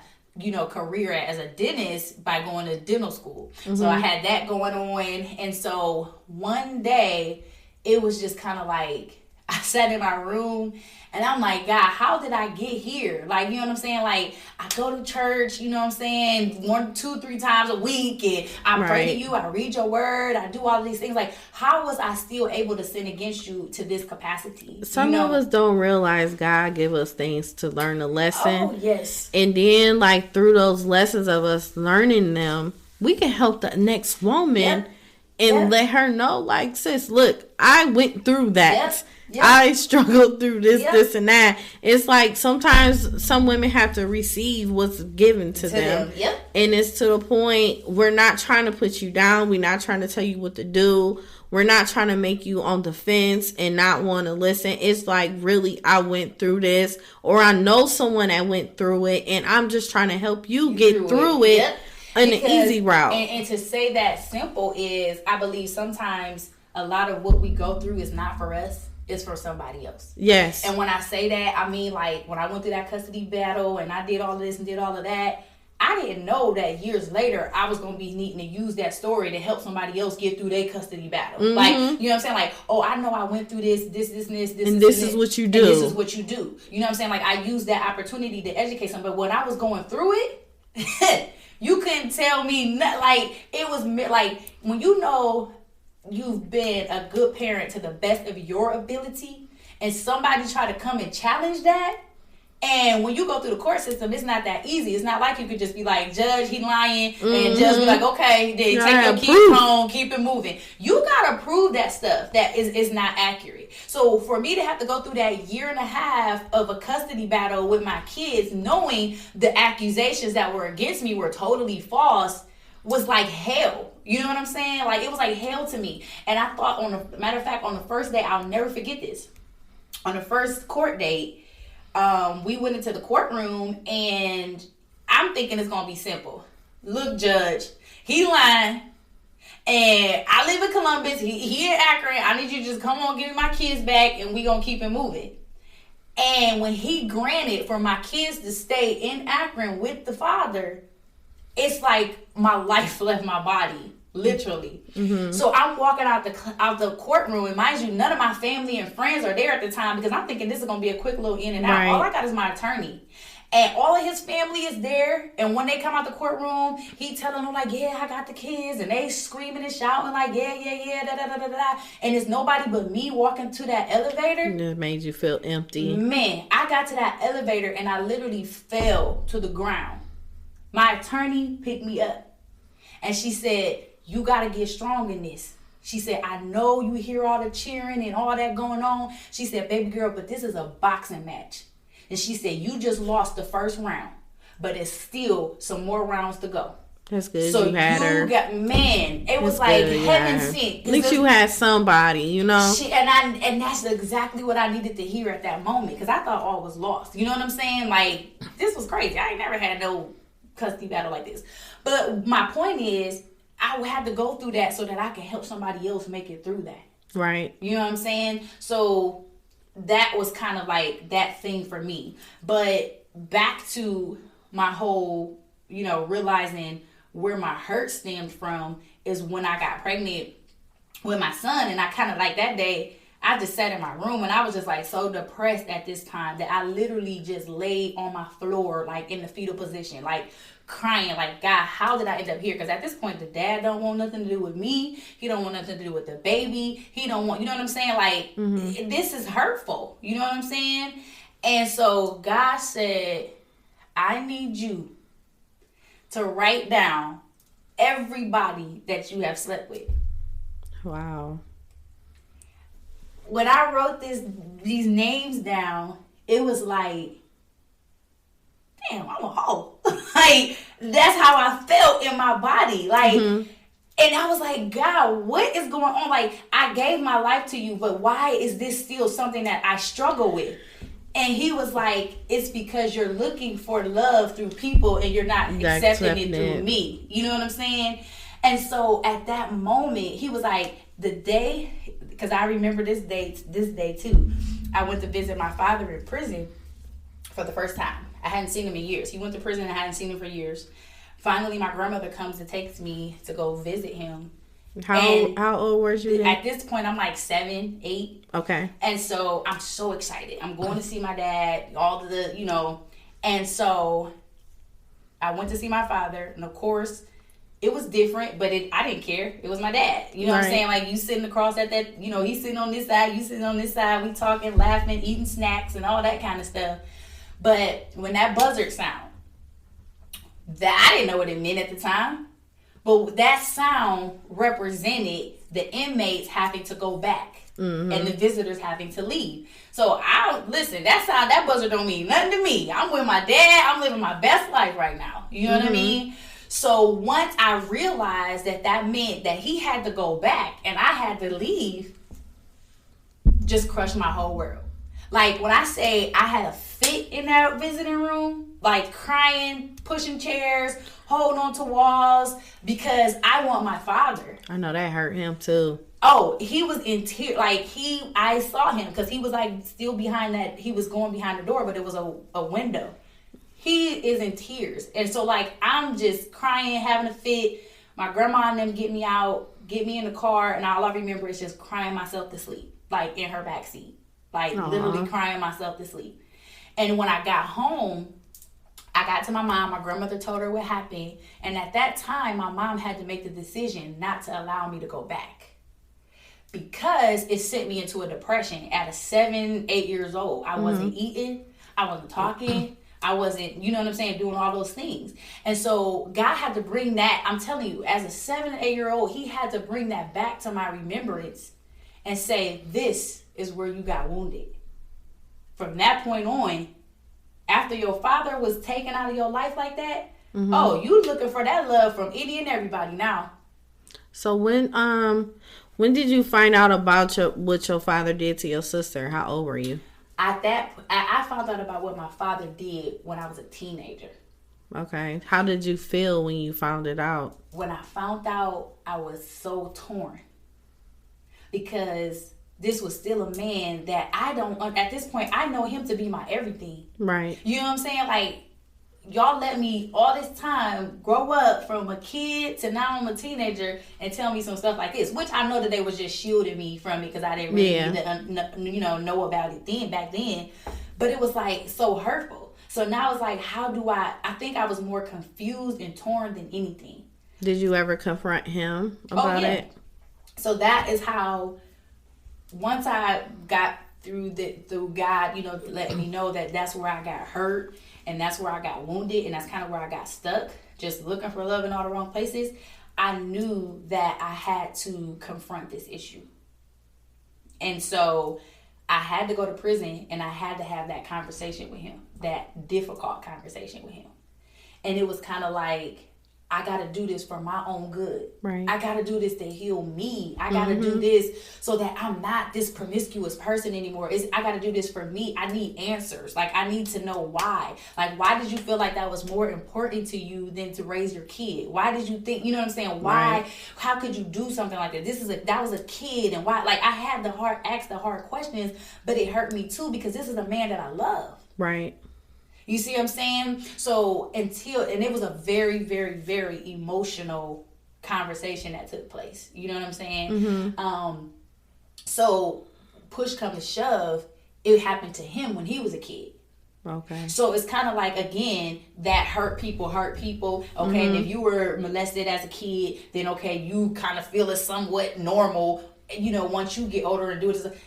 career as a dentist by going to dental school. Mm-hmm. So I had that going on, and so one day it was just kind of like I sat in my room and I'm like, God, how did I get here? Like, you know what I'm saying? Like, I go to church, you know what I'm saying, 1, 2, 3 times a week, and I pray to you, I read your word, I do all of these things. Like, how was I still able to sin against you to this capacity? Some of us don't realize God give us things to learn a lesson. Oh, yes. And then, like, through those lessons of us learning them, we can help the next woman and let her know, like, sis, look, I went through that. Yep. I struggled through this and that. It's like sometimes some women have to receive what's given to them. Yep. And it's to the point, we're not trying to put you down. We're not trying to tell you what to do. We're not trying to make you on the fence and not want to listen. It's like, really, I went through this, or I know someone that went through it, and I'm just trying to help you get through it in an easy route. And to say that simple is, I believe sometimes a lot of what we go through is not for us. It's for somebody else. Yes. And when I say that, I mean, like, when I went through that custody battle and I did all of this and did all of that, I didn't know that years later I was going to be needing to use that story to help somebody else get through their custody battle. Mm-hmm. Like, you know what I'm saying? Like, oh, I know I went through this, and this, and this is what you do. And this is what you do. You know what I'm saying? Like, I used that opportunity to educate somebody. But when I was going through it, you couldn't tell me nothing. Like, it was like, when you know you've been a good parent to the best of your ability, and somebody try to come and challenge that, and when you go through the court system, it's not that easy. It's not like you could just be like, judge, he lying, and judge be like, okay, then take your kids home, keep it moving. You gotta prove that stuff that is not accurate. So for me to have to go through that 1.5 years of a custody battle with my kids, knowing the accusations that were against me were totally false, was like hell. You know what I'm saying? Like, it was like hell to me. And I thought, on the first day, I'll never forget this. On the first court date, we went into the courtroom, and I'm thinking it's going to be simple. Look, judge, he lying, and I live in Columbus, he in Akron. I need you to just come on, give me my kids back, and we going to keep it moving. And when he granted for my kids to stay in Akron with the father, it's like my life left my body, literally. Mm-hmm. So I'm walking out the courtroom, and mind you, none of my family and friends are there at the time, because I'm thinking this is going to be a quick little in and out. All I got is my attorney. And all of his family is there. And when they come out the courtroom, he telling them, like, yeah, I got the kids. And they screaming and shouting, like, yeah, da, da, da, da, da. And it's nobody but me walking to that elevator. It made you feel empty. Man, I got to that elevator, and I literally fell to the ground. My attorney picked me up, and she said, you got to get strong in this. She said, I know you hear all the cheering and all that going on. She said, baby girl, but this is a boxing match. And she said, you just lost the first round, but it's still some more rounds to go. That's good. So you had her. It was like heaven sent. At least you had somebody, you know. And that's exactly what I needed to hear at that moment, because I thought all was lost. You know what I'm saying? Like, this was crazy. I ain't never had no custody battle like this. But my point is, I would have to go through that so that I can help somebody else make it through that. Right. You know what I'm saying? So that was kind of like that thing for me. But back to my whole, realizing where my hurt stemmed from is when I got pregnant with my son. And I kind of, like, that day, I just sat in my room, and I was just like so depressed at this time that I literally just laid on my floor, like in the fetal position, like crying, like, God, how did I end up here? Because at this point, the dad don't want nothing to do with me. He don't want nothing to do with the baby. He don't want, you know what I'm saying? Like, This is hurtful. You know what I'm saying? And so God said, I need you to write down everybody that you have slept with. Wow. When I wrote these names down, it was like, damn, I'm a hoe. Like, that's how I felt in my body. Like, And I was like, God, what is going on? Like, I gave my life to you, but why is this still something that I struggle with? And he was like, it's because you're looking for love through people and you're not accepting it through me. You know what I'm saying? And so at that moment, he was like, the day, because I remember this day too. I went to visit my father in prison for the first time. I hadn't seen him in years. He went to prison and I hadn't seen him for years. Finally, my grandmother comes and takes me to go visit him. How old were you then? At this point, I'm like 7, 8. Okay. And so I'm so excited. I'm going to see my dad, all the, you know. And so I went to see my father. And of course, it was different, but I didn't care. It was my dad. You know what I'm saying? Like, you sitting across at that, you know, he's sitting on this side, you sitting on this side. We talking, laughing, eating snacks and all that kind of stuff. But when that buzzard sound, that I didn't know what it meant at the time, but that sound represented the inmates having to go back and the visitors having to leave. So that buzzer don't mean nothing to me. I'm with my dad. I'm living my best life right now. You know what I mean? So once I realized that meant that he had to go back and I had to leave, just crushed my whole world. Like, when I say I had a fit in that visiting room, like crying, pushing chairs, holding on to walls, because I want my father. I know that hurt him too. Oh, he was in tears. Like, I saw him because he was like still behind that. He was going behind the door, but it was a window. He is in tears. And so, like, I'm just crying, having a fit. My grandma and them get me out, get me in the car, and all I remember is just crying myself to sleep, like in her backseat. Like, literally crying myself to sleep. And when I got home, I got to my mom. My grandmother told her what happened. And at that time, my mom had to make the decision not to allow me to go back, because it sent me into a depression at 7, 8 years old. I wasn't eating. I wasn't talking. I wasn't, you know what I'm saying, doing all those things. And so God had to bring that, I'm telling you, as a 7 and 8 year old, he had to bring that back to my remembrance and say, this is where you got wounded. From that point on, after your father was taken out of your life like that, oh, you looking for that love from any and everybody now. So when did you find out about what your father did to your sister? How old were you? I found out about what my father did when I was a teenager. Okay. How did you feel when you found it out? When I found out, I was so torn, because this was still a man that at this point, I know him to be my everything. Right. You know what I'm saying? Like, y'all let me all this time grow up from a kid to now I'm a teenager and tell me some stuff like this, which I know that they was just shielding me from it because I didn't really know about it back then. But it was like so hurtful. So now it's like, how do I think I was more confused and torn than anything. Did you ever confront him about it? So that is how, once I got through God, you know, letting me know that that's where I got hurt and that's where I got wounded and that's kind of where I got stuck, just looking for love in all the wrong places. I knew that I had to confront this issue. And so I had to go to prison and I had to have that conversation with him, that difficult conversation with him. And it was kind of like, I got to do this for my own good. Right. I got to do this to heal me. I got to do this so that I'm not this promiscuous person anymore. I got to do this for me. I need answers. Like, I need to know why. Like, why did you feel like that was more important to you than to raise your kid? Why did you think, you know what I'm saying? Why? Right. How could you do something like that? That was a kid. And why? Like, I had to ask the hard questions, but it hurt me too because this is a man that I love. Right. You see what I'm saying? So and it was a very, very, very emotional conversation that took place. You know what I'm saying? So push come to shove, it happened to him when he was a kid. Okay. So it's kind of like, again, that hurt people. Okay. And if you were molested as a kid, then okay, you kind of feel it's somewhat normal, you know, once you get older and do it.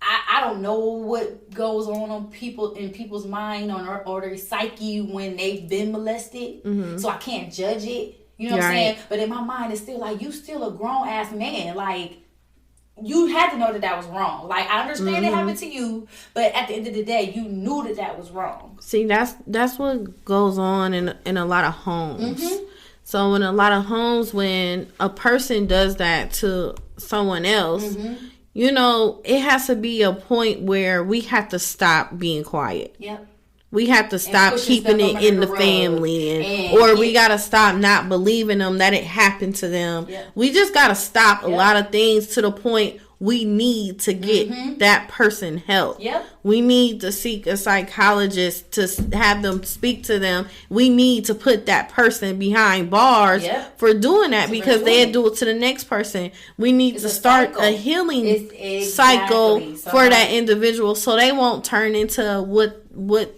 I don't know what goes on people's mind or their psyche when they've been molested. So I can't judge it. You know what I'm saying? But in my mind, it's still like, you still a grown ass man. Like, you had to know that was wrong. Like, I understand it happened to you, but at the end of the day, you knew that was wrong. See, that's what goes on in a lot of homes. So in a lot of homes, when a person does that to someone else, you know, it has to be a point where we have to stop being quiet. Yep. We have to stop keeping it in the family, or we got to stop not believing them that it happened to them. Yep. We just got to stop a lot of things to the point we need to get that person help. Yep. We need to seek a psychologist to have them speak to them. We need to put that person behind bars for doing that, because they'll do it to the next person. We need to start a healing cycle for that individual, so they won't turn into what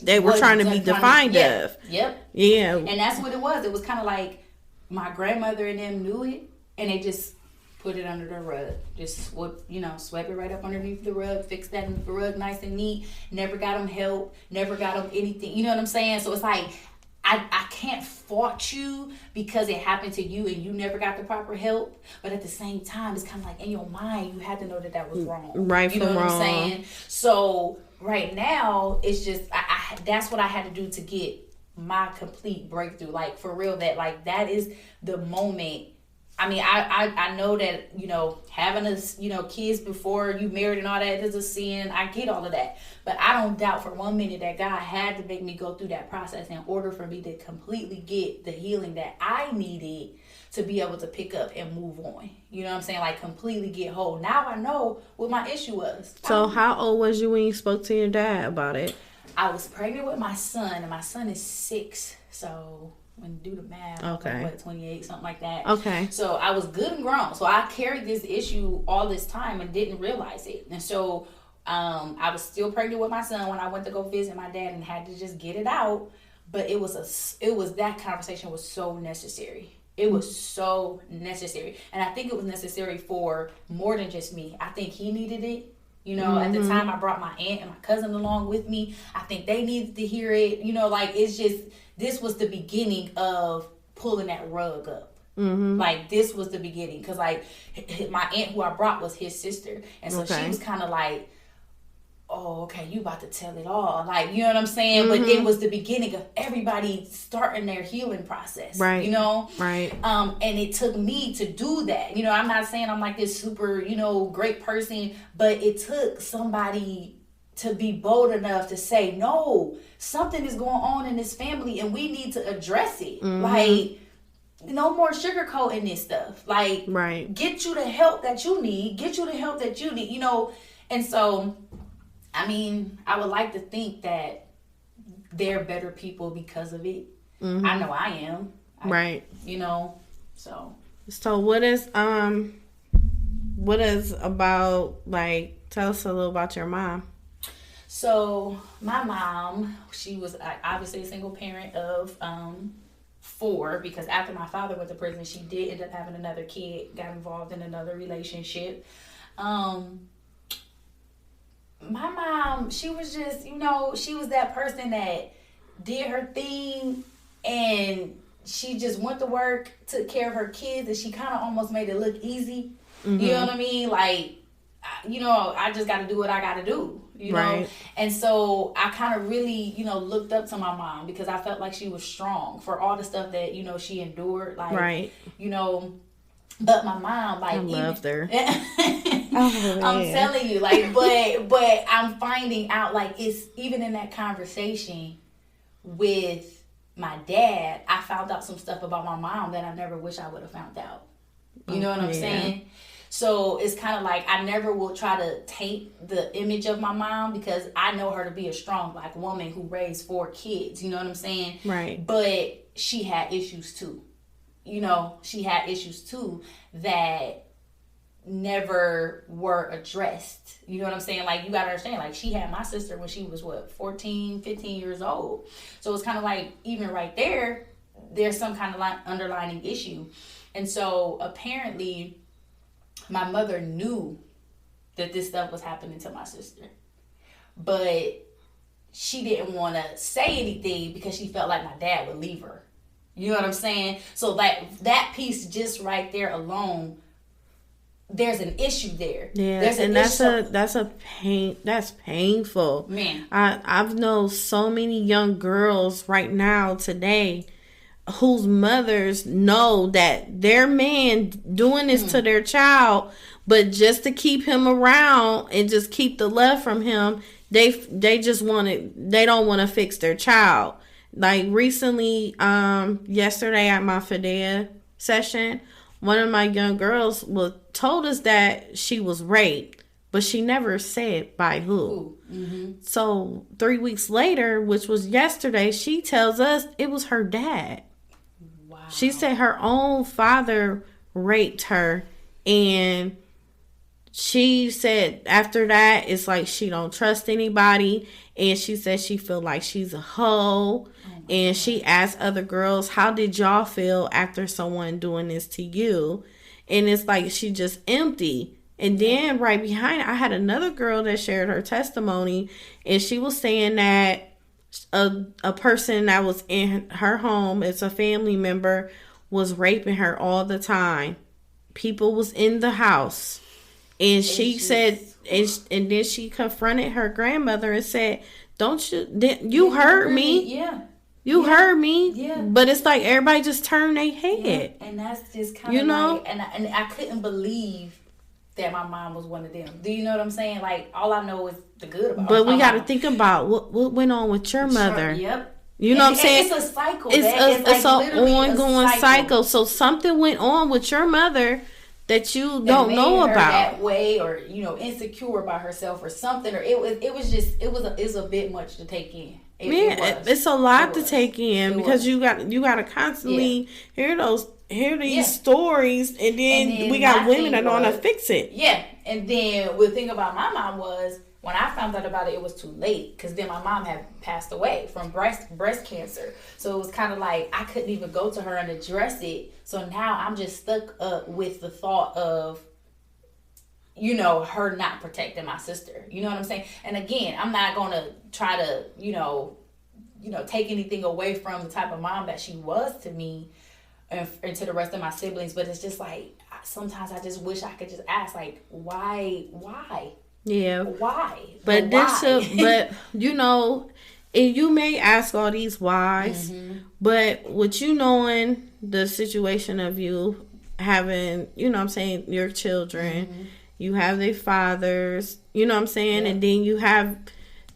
they were trying to be defined of. Yep. Yeah. And that's what it was. It was kind of like my grandmother and them knew it, and they just put it under the rug. Just sweep it right up underneath the rug, fix that rug nice and neat. Never got them help, never got them anything. You know what I'm saying? So it's like, I can't fault you because it happened to you and you never got the proper help. But at the same time, it's kind of like in your mind, you had to know that was wrong. Right from wrong. You know what I'm saying? So right now, it's just, that's what I had to do to get my complete breakthrough. Like, for real, that is the moment. I mean, I know that, having kids before you married and all that is a sin. I get all of that. But I don't doubt for 1 minute that God had to make me go through that process in order for me to completely get the healing that I needed to be able to pick up and move on. You know what I'm saying? Like, completely get whole. Now I know what my issue was. So how old was you when you spoke to your dad about it? I was pregnant with my son, and my son is 6, so... when you do the math, okay, 28, something like that. Okay. So I was good and grown. So I carried this issue all this time and didn't realize it. And so I was still pregnant with my son when I went to go visit my dad and had to just get it out. But it was that conversation was so necessary. It was so necessary. And I think it was necessary for more than just me. I think he needed it. At the time I brought my aunt and my cousin along with me. I think they needed to hear it. It's just, this was the beginning of pulling that rug up. Like, this was the beginning. Because, like, my aunt who I brought was his sister. And so she was kind of like, oh, okay, you about to tell it all. Like, you know what I'm saying? But it was the beginning of everybody starting their healing process. Right. Right. And it took me to do that. I'm not saying I'm like this super, great person. But it took somebody to be bold enough to say, no, something is going on in this family and we need to address it. Like, no more sugarcoating this stuff. Like, get you the help that you need. And so, I mean, I would like to think that they're better people because of it. I know I am. So what is about, like, tell us a little about your mom. So my mom, she was obviously a single parent of 4, because after my father went to prison, she did end up having another kid, got involved in another relationship. My mom, she was just, she was that person that did her thing, and she just went to work, took care of her kids, and she kind of almost made it look easy. You know what I mean? Like, I just got to do what I got to do, know? And so I kind of really, looked up to my mom, because I felt like she was strong for all the stuff that, she endured. Like, but my mom, like, I loved her. I'm telling you, like, but I'm finding out, like, it's even in that conversation with my dad, I found out some stuff about my mom that I never wish I would have found out. You know what I'm saying? So it's kind of like, I never will try to taint the image of my mom, because I know her to be a strong Black woman who raised 4 kids. You know what I'm saying? Right. But she had issues too. She had issues too that never were addressed. You know what I'm saying? Like, you gotta understand, like, she had my sister when she was 14, 15 years old. So it's kind of like, even right there, there's some kind of underlying issue. And so apparently my mother knew that this stuff was happening to my sister, but she didn't want to say anything because she felt like my dad would leave her. You know what I'm saying? So, like, that piece just right there alone, there's an issue there. Yeah, that's painful. Man, I've known so many young girls right now today whose mothers know that their man doing this to their child, but just to keep him around and just keep the love from him, they don't want to fix their child. Like recently, yesterday at my Fidea session, one of my young girls told us that she was raped, but she never said by who. So 3 weeks later, which was yesterday, she tells us it was her dad. Wow. She said her own father raped her, and she said after that, it's like she don't trust anybody, and she said she feel like she's a hoe. And she asked other girls, how did y'all feel after someone doing this to you? And it's like she just empty. And then right behind it, I had another girl that shared her testimony, and she was saying that a person that was in her home, it's a family member, was raping her all the time. People was in the house. And she said, and then she confronted her grandmother and said, you heard me. Yeah. You heard me. Yeah. But it's like everybody just turned their head. Yeah. And that's just kind of like, and I couldn't believe that my mom was one of them. Do you know what I'm saying? Like, all I know is the good about But we got to think about what went on with your mother. Yep. You know what I'm saying? It's a cycle. It's an ongoing cycle. So something went on with your mother that you don't know about. That way, or insecure about herself or something, or it was a bit much to take in. It's a lot to take in because you got to constantly hear these stories, and then we got women that don't want to fix it. Yeah, and then the thing about my mom was, when I found out about it was too late, because then my mom had passed away from breast cancer. So it was kind of like I couldn't even go to her and address it. So now I'm just stuck up with the thought of, her not protecting my sister. You know what I'm saying? And again, I'm not going to try to, take anything away from the type of mom that she was to me and to the rest of my siblings. But it's just like, sometimes I just wish I could just ask, like, why? Yeah. Why? But and you may ask all these whys, but with knowing the situation of you having, your children, you have their fathers, and then you have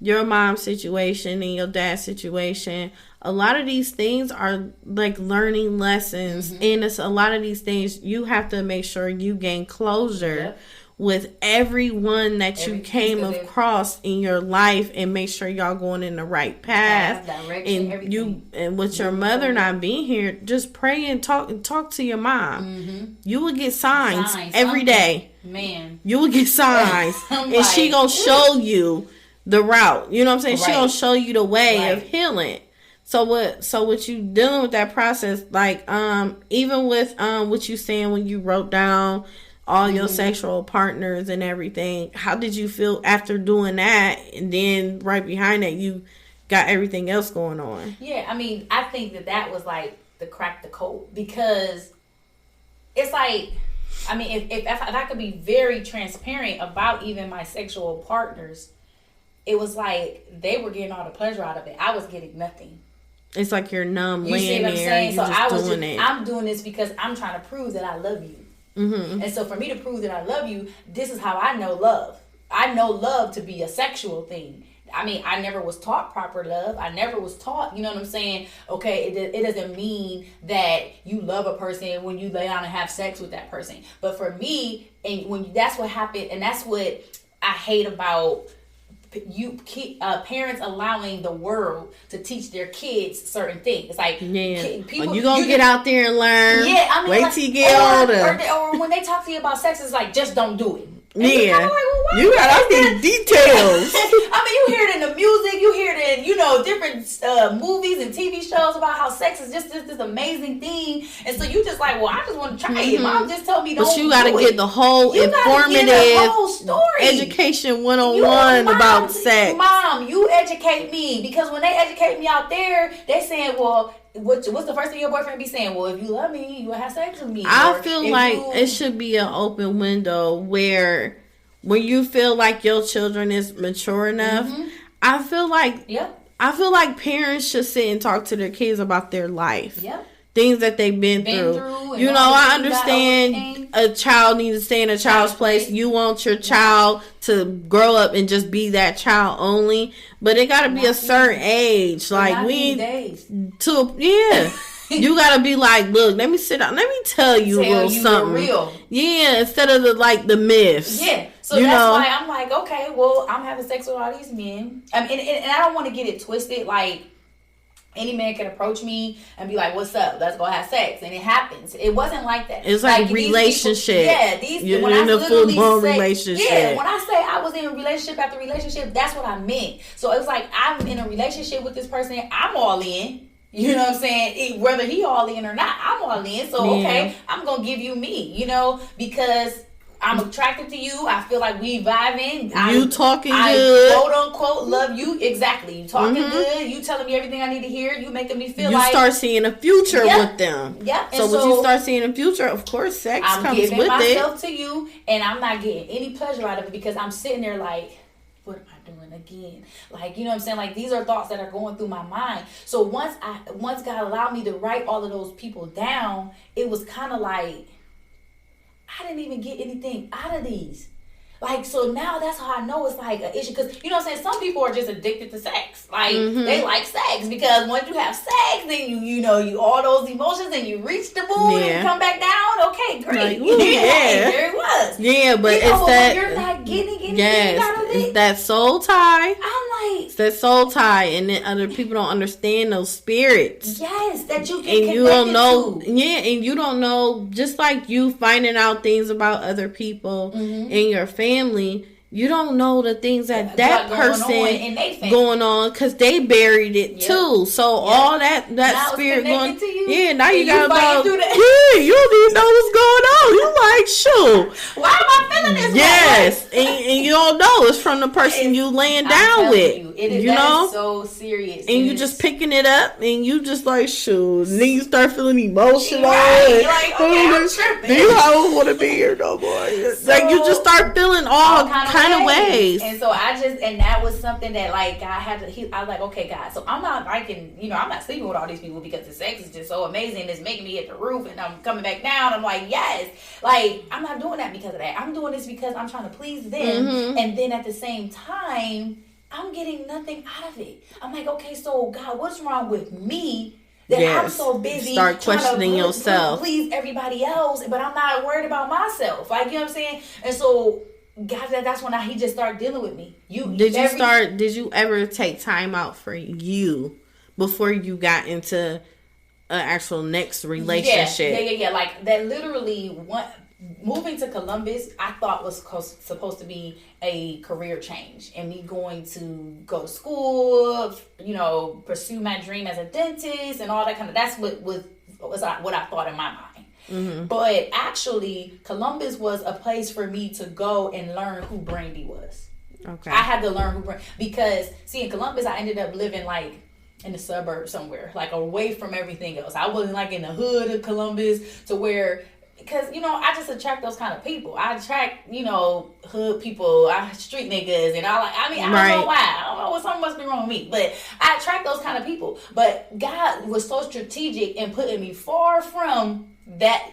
your mom's situation and your dad's situation. A lot of these things are like learning lessons, and it's a lot of these things you have to make sure you gain closure with everyone that you came across in your life, and make sure y'all going in the right path. And with your mother not being here, just pray and talk to your mom. You will get signs every day. Man, you will get signs, and she gonna show you the route. You know what I'm saying? She gonna show you the way of healing. So what you dealing with that process, like even with what you saying when you wrote down all your sexual partners and everything, how did you feel after doing that? And then right behind that, you got everything else going on. Yeah, I mean, I think that was like the crack the code, because it's like, I mean, if I could be very transparent about even my sexual partners, it was like they were getting all the pleasure out of it. I was getting nothing. It's like you're numb, you laying there, and you're just doing it. I'm doing this because I'm trying to prove that I love you. And so for me to prove that I love you, this is how I know love. I know love to be a sexual thing. I mean, I never was taught proper love. I never was taught, you know what I'm saying? Okay, it doesn't mean that you love a person when you lay down and have sex with that person. But for me, and that's what happened, and that's what I hate about parents allowing the world to teach their kids certain things. It's like, people, you gonna get out there and learn. Yeah, I mean, wait till you get older. Or when they talk to you about sex, it's like, just don't do it. And you got all these details. I mean, you hear it in the music, you hear it in, different movies and TV shows about how sex is just this amazing thing. And so you just like, well, I just want to try it. Mom just told me don't do it. But you got to get the whole informative whole story. Education 101 about sex. Mom, you educate me. Because when they educate me out there, they saying, well, what's the first thing your boyfriend be saying? Well, if you love me, you will have sex with me. I feel like it should be an open window where when you feel like your children is mature enough, I feel like parents should sit and talk to their kids about their life. Yep. things that they've been through. You know, I understand a child needs to stay in a child's place. You want your child to grow up and just be that child only, but it got to be a certain age. Like you gotta be like, look, let me sit down. Let me tell you a little something. Real. Yeah, instead of the myths. Yeah. So that's why I'm like, okay, well, I'm having sex with all these men. I mean, and I don't want to get it twisted. Like, any man can approach me and be like, what's up? Let's go have sex. And it happens. It wasn't like that. It's like relationship. You're in a full-blown relationship. Yeah, when I say I was in a relationship after relationship, that's what I meant. So it was like, I'm in a relationship with this person. I'm all in. You know what I'm saying? Whether he all in or not, I'm all in. So, okay, I'm going to give you me, you know, because I'm attracted to you. I feel like we vibing. You talking good. Quote unquote love you. Exactly. You talking good. You telling me everything I need to hear. You making me feel like. You start seeing a future with them. Yep. So when you start seeing a future, of course, sex comes with it. I'm giving myself to you, and I'm not getting any pleasure out of it because I'm sitting there like, what am I doing again? Like, you know what I'm saying? Like, these are thoughts that are going through my mind. So once God allowed me to write all of those people down, it was kind of like, I didn't even get anything out of these. Like, so now that's how I know it's like an issue. Because, you know what I'm saying? Some people are just addicted to sex. Like, they like sex. Because once you have sex, then you know, all those emotions, and you reach the moon and come back down. Okay, great. Like, there it was. Yeah, but it's that. You're not getting anything out of it. It's that soul tie. I'm like. It's that soul tie. And then other people don't understand those spirits. Yes, that you can and you don't know. To. Yeah, and you don't know. Just like you finding out things about other people in your family, you don't know the things that person going on because they buried it too. So all that now spirit going, now you got about you don't even know what's going on. You like, shoot, why am I feeling this? Yes, and you don't know it's from the person you laying down with. You know, so serious, and you just picking it up, and you just like, shoot, and then you start feeling emotional. Right. Like, okay, I'm tripping. I don't want to be here no more. So, like, you just start feeling all kind of ways. And so and that was something that like God had to. I was like, okay, God. So I'm not liking, I'm not sleeping with all these people because the sex is just so amazing. It's making me hit the roof, and I'm coming back down. I'm like, yes, like I'm not doing that because of that. I'm doing this because I'm trying to please them, and then at the same time, I'm getting nothing out of it. I'm like, okay, so God, what's wrong with me? That I'm so busy start questioning yourself, please everybody else, but I'm not worried about myself. Like, you know what I'm saying? And so, God, that's when he just started dealing with me. Did you ever take time out for you before you got into an actual next relationship? Yeah. Like that. Literally, moving to Columbus, I thought was supposed to be a career change, and me going to go to school, pursue my dream as a dentist and all that kind of. That's what I thought in my mind. But actually, Columbus was a place for me to go and learn who Brandi was. Okay, I had to learn because in Columbus, I ended up living like in the suburbs somewhere, like away from everything else. I wasn't like in the hood of Columbus to where. Because, I just attract those kind of people. I attract, hood people, street niggas, and I don't know why. I don't know, something must be wrong with me. But I attract those kind of people. But God was so strategic in putting me far from that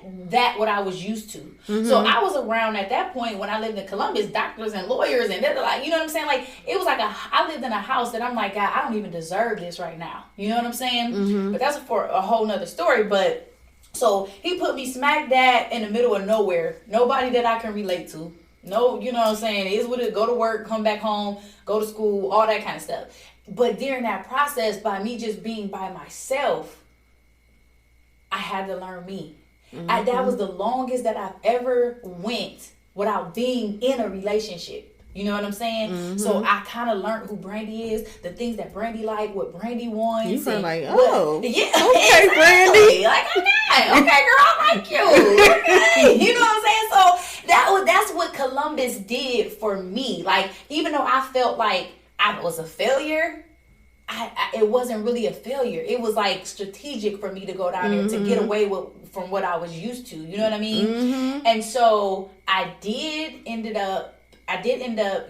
what I was used to. So I was around at that point when I lived in Columbus, doctors and lawyers, and they're like, you know what I'm saying? Like, it was like I lived in a house that I'm like, God, I don't even deserve this right now. You know what I'm saying? But that's for a whole nother story. But so he put me smack dab in the middle of nowhere. Nobody that I can relate to. No, you know what I'm saying? It is what it. Go to work, come back home, go to school, all that kind of stuff. But during that process, by me just being by myself, I had to learn me. That was the longest that I've ever went without being in a relationship. You know what I'm saying? So I kind of learned who Brandi is, the things that Brandi like, what Brandi wants. You feel like, okay, Brandi. Like, okay, girl, I like you. Okay. You know what I'm saying? So that's what Columbus did for me. Like, even though I felt like I was a failure, it wasn't really a failure. It was like strategic for me to go down there to get away from what I was used to. You know what I mean? And so I did end up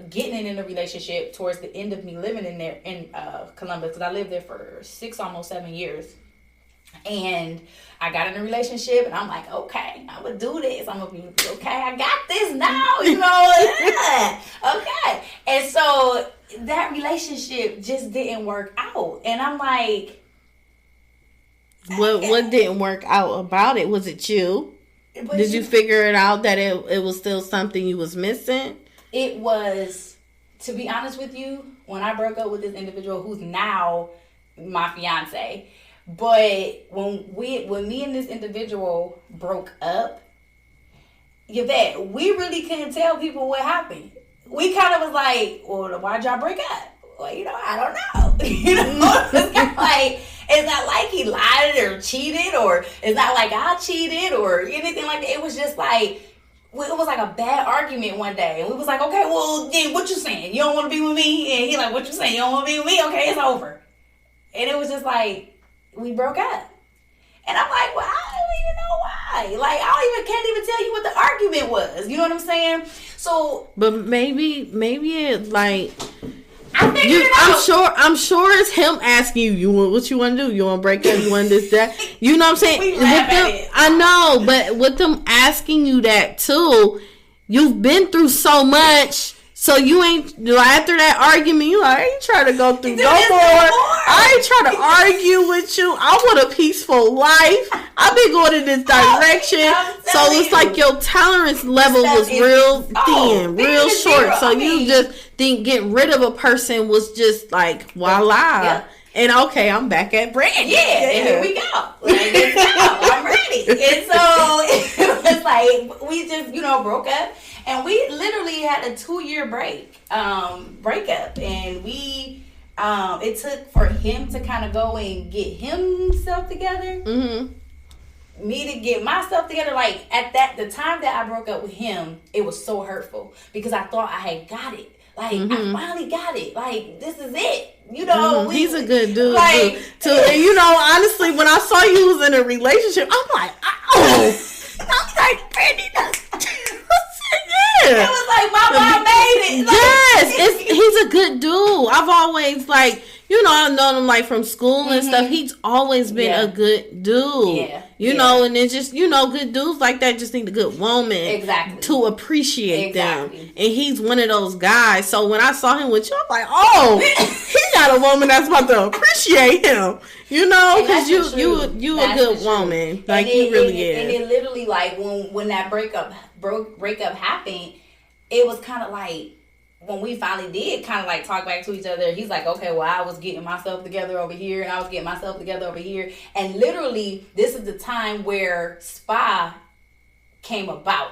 getting in a relationship towards the end of me living in Columbus, because I lived there for 6, almost 7 years. And I got in a relationship, and I'm like, okay, I'm gonna do this. I'm gonna be okay. I got this now, okay. And so that relationship just didn't work out, and I'm like, what didn't work out about it? Was it you? Did you figure it out that it was still something you was missing? It was, to be honest with you, when I broke up with this individual who's now my fiance. But when me and this individual broke up, Yvette, we really couldn't tell people what happened. We kind of was like, well, why'd y'all break up? Well, I don't know. It's kind of like, it's not like he lied or cheated, or it's not like I cheated or anything like that. It was just like, it was like a bad argument one day. And we was like, okay, well, then what you saying? You don't want to be with me? And he like, what you saying? You don't want to be with me? Okay, it's over. And it was just like, we broke up. And I'm like, well, I don't even know why. Like, can't even tell you what the argument was. You know what I'm saying? So, but maybe it like, I figured it out. I'm sure it's him asking you, what you want to do? You want to break up? You want this, that? You know what I'm saying? We laugh at it. I know, but with them asking you that too, you've been through so much. So you ain't, after that argument, you like, I ain't trying to go through no more. I ain't trying to argue with you. I want a peaceful life. I've been going in this direction. So it's like your tolerance level was real thin, real short. So you just think getting rid of a person was just like, voila. Yep. And okay, I'm back at Brandi. Yeah, and here we go. Like, let's go. I'm ready. And so it was like, we just, broke up. And we literally had a 2-year breakup. And we, it took for him to kind of go and get himself together. Mm-hmm. Me to get myself together. Like, the time that I broke up with him, it was so hurtful. Because I thought I had got it. Like, I finally got it. Like, this is it. He's a good dude. Like, and honestly, when I saw you was in a relationship, I'm like, oh. I'm like, Brandi, it was like my mom made it. Like, yes, he's a good dude. I've always I've known him like from school and stuff. He's always been a good dude. Yeah. And it's just good dudes like that just need a good woman to appreciate them. And he's one of those guys. So when I saw him with you, I'm like, oh, he got a woman that's about to appreciate him. Because you a good woman. Like, you really is. And it literally, like, when that breakup happened, it was kind of like, when we finally did kind of like talk back to each other, he's like, okay, well, I was getting myself together over here, and I was getting myself together over here. And literally, this is the time where SPA came about.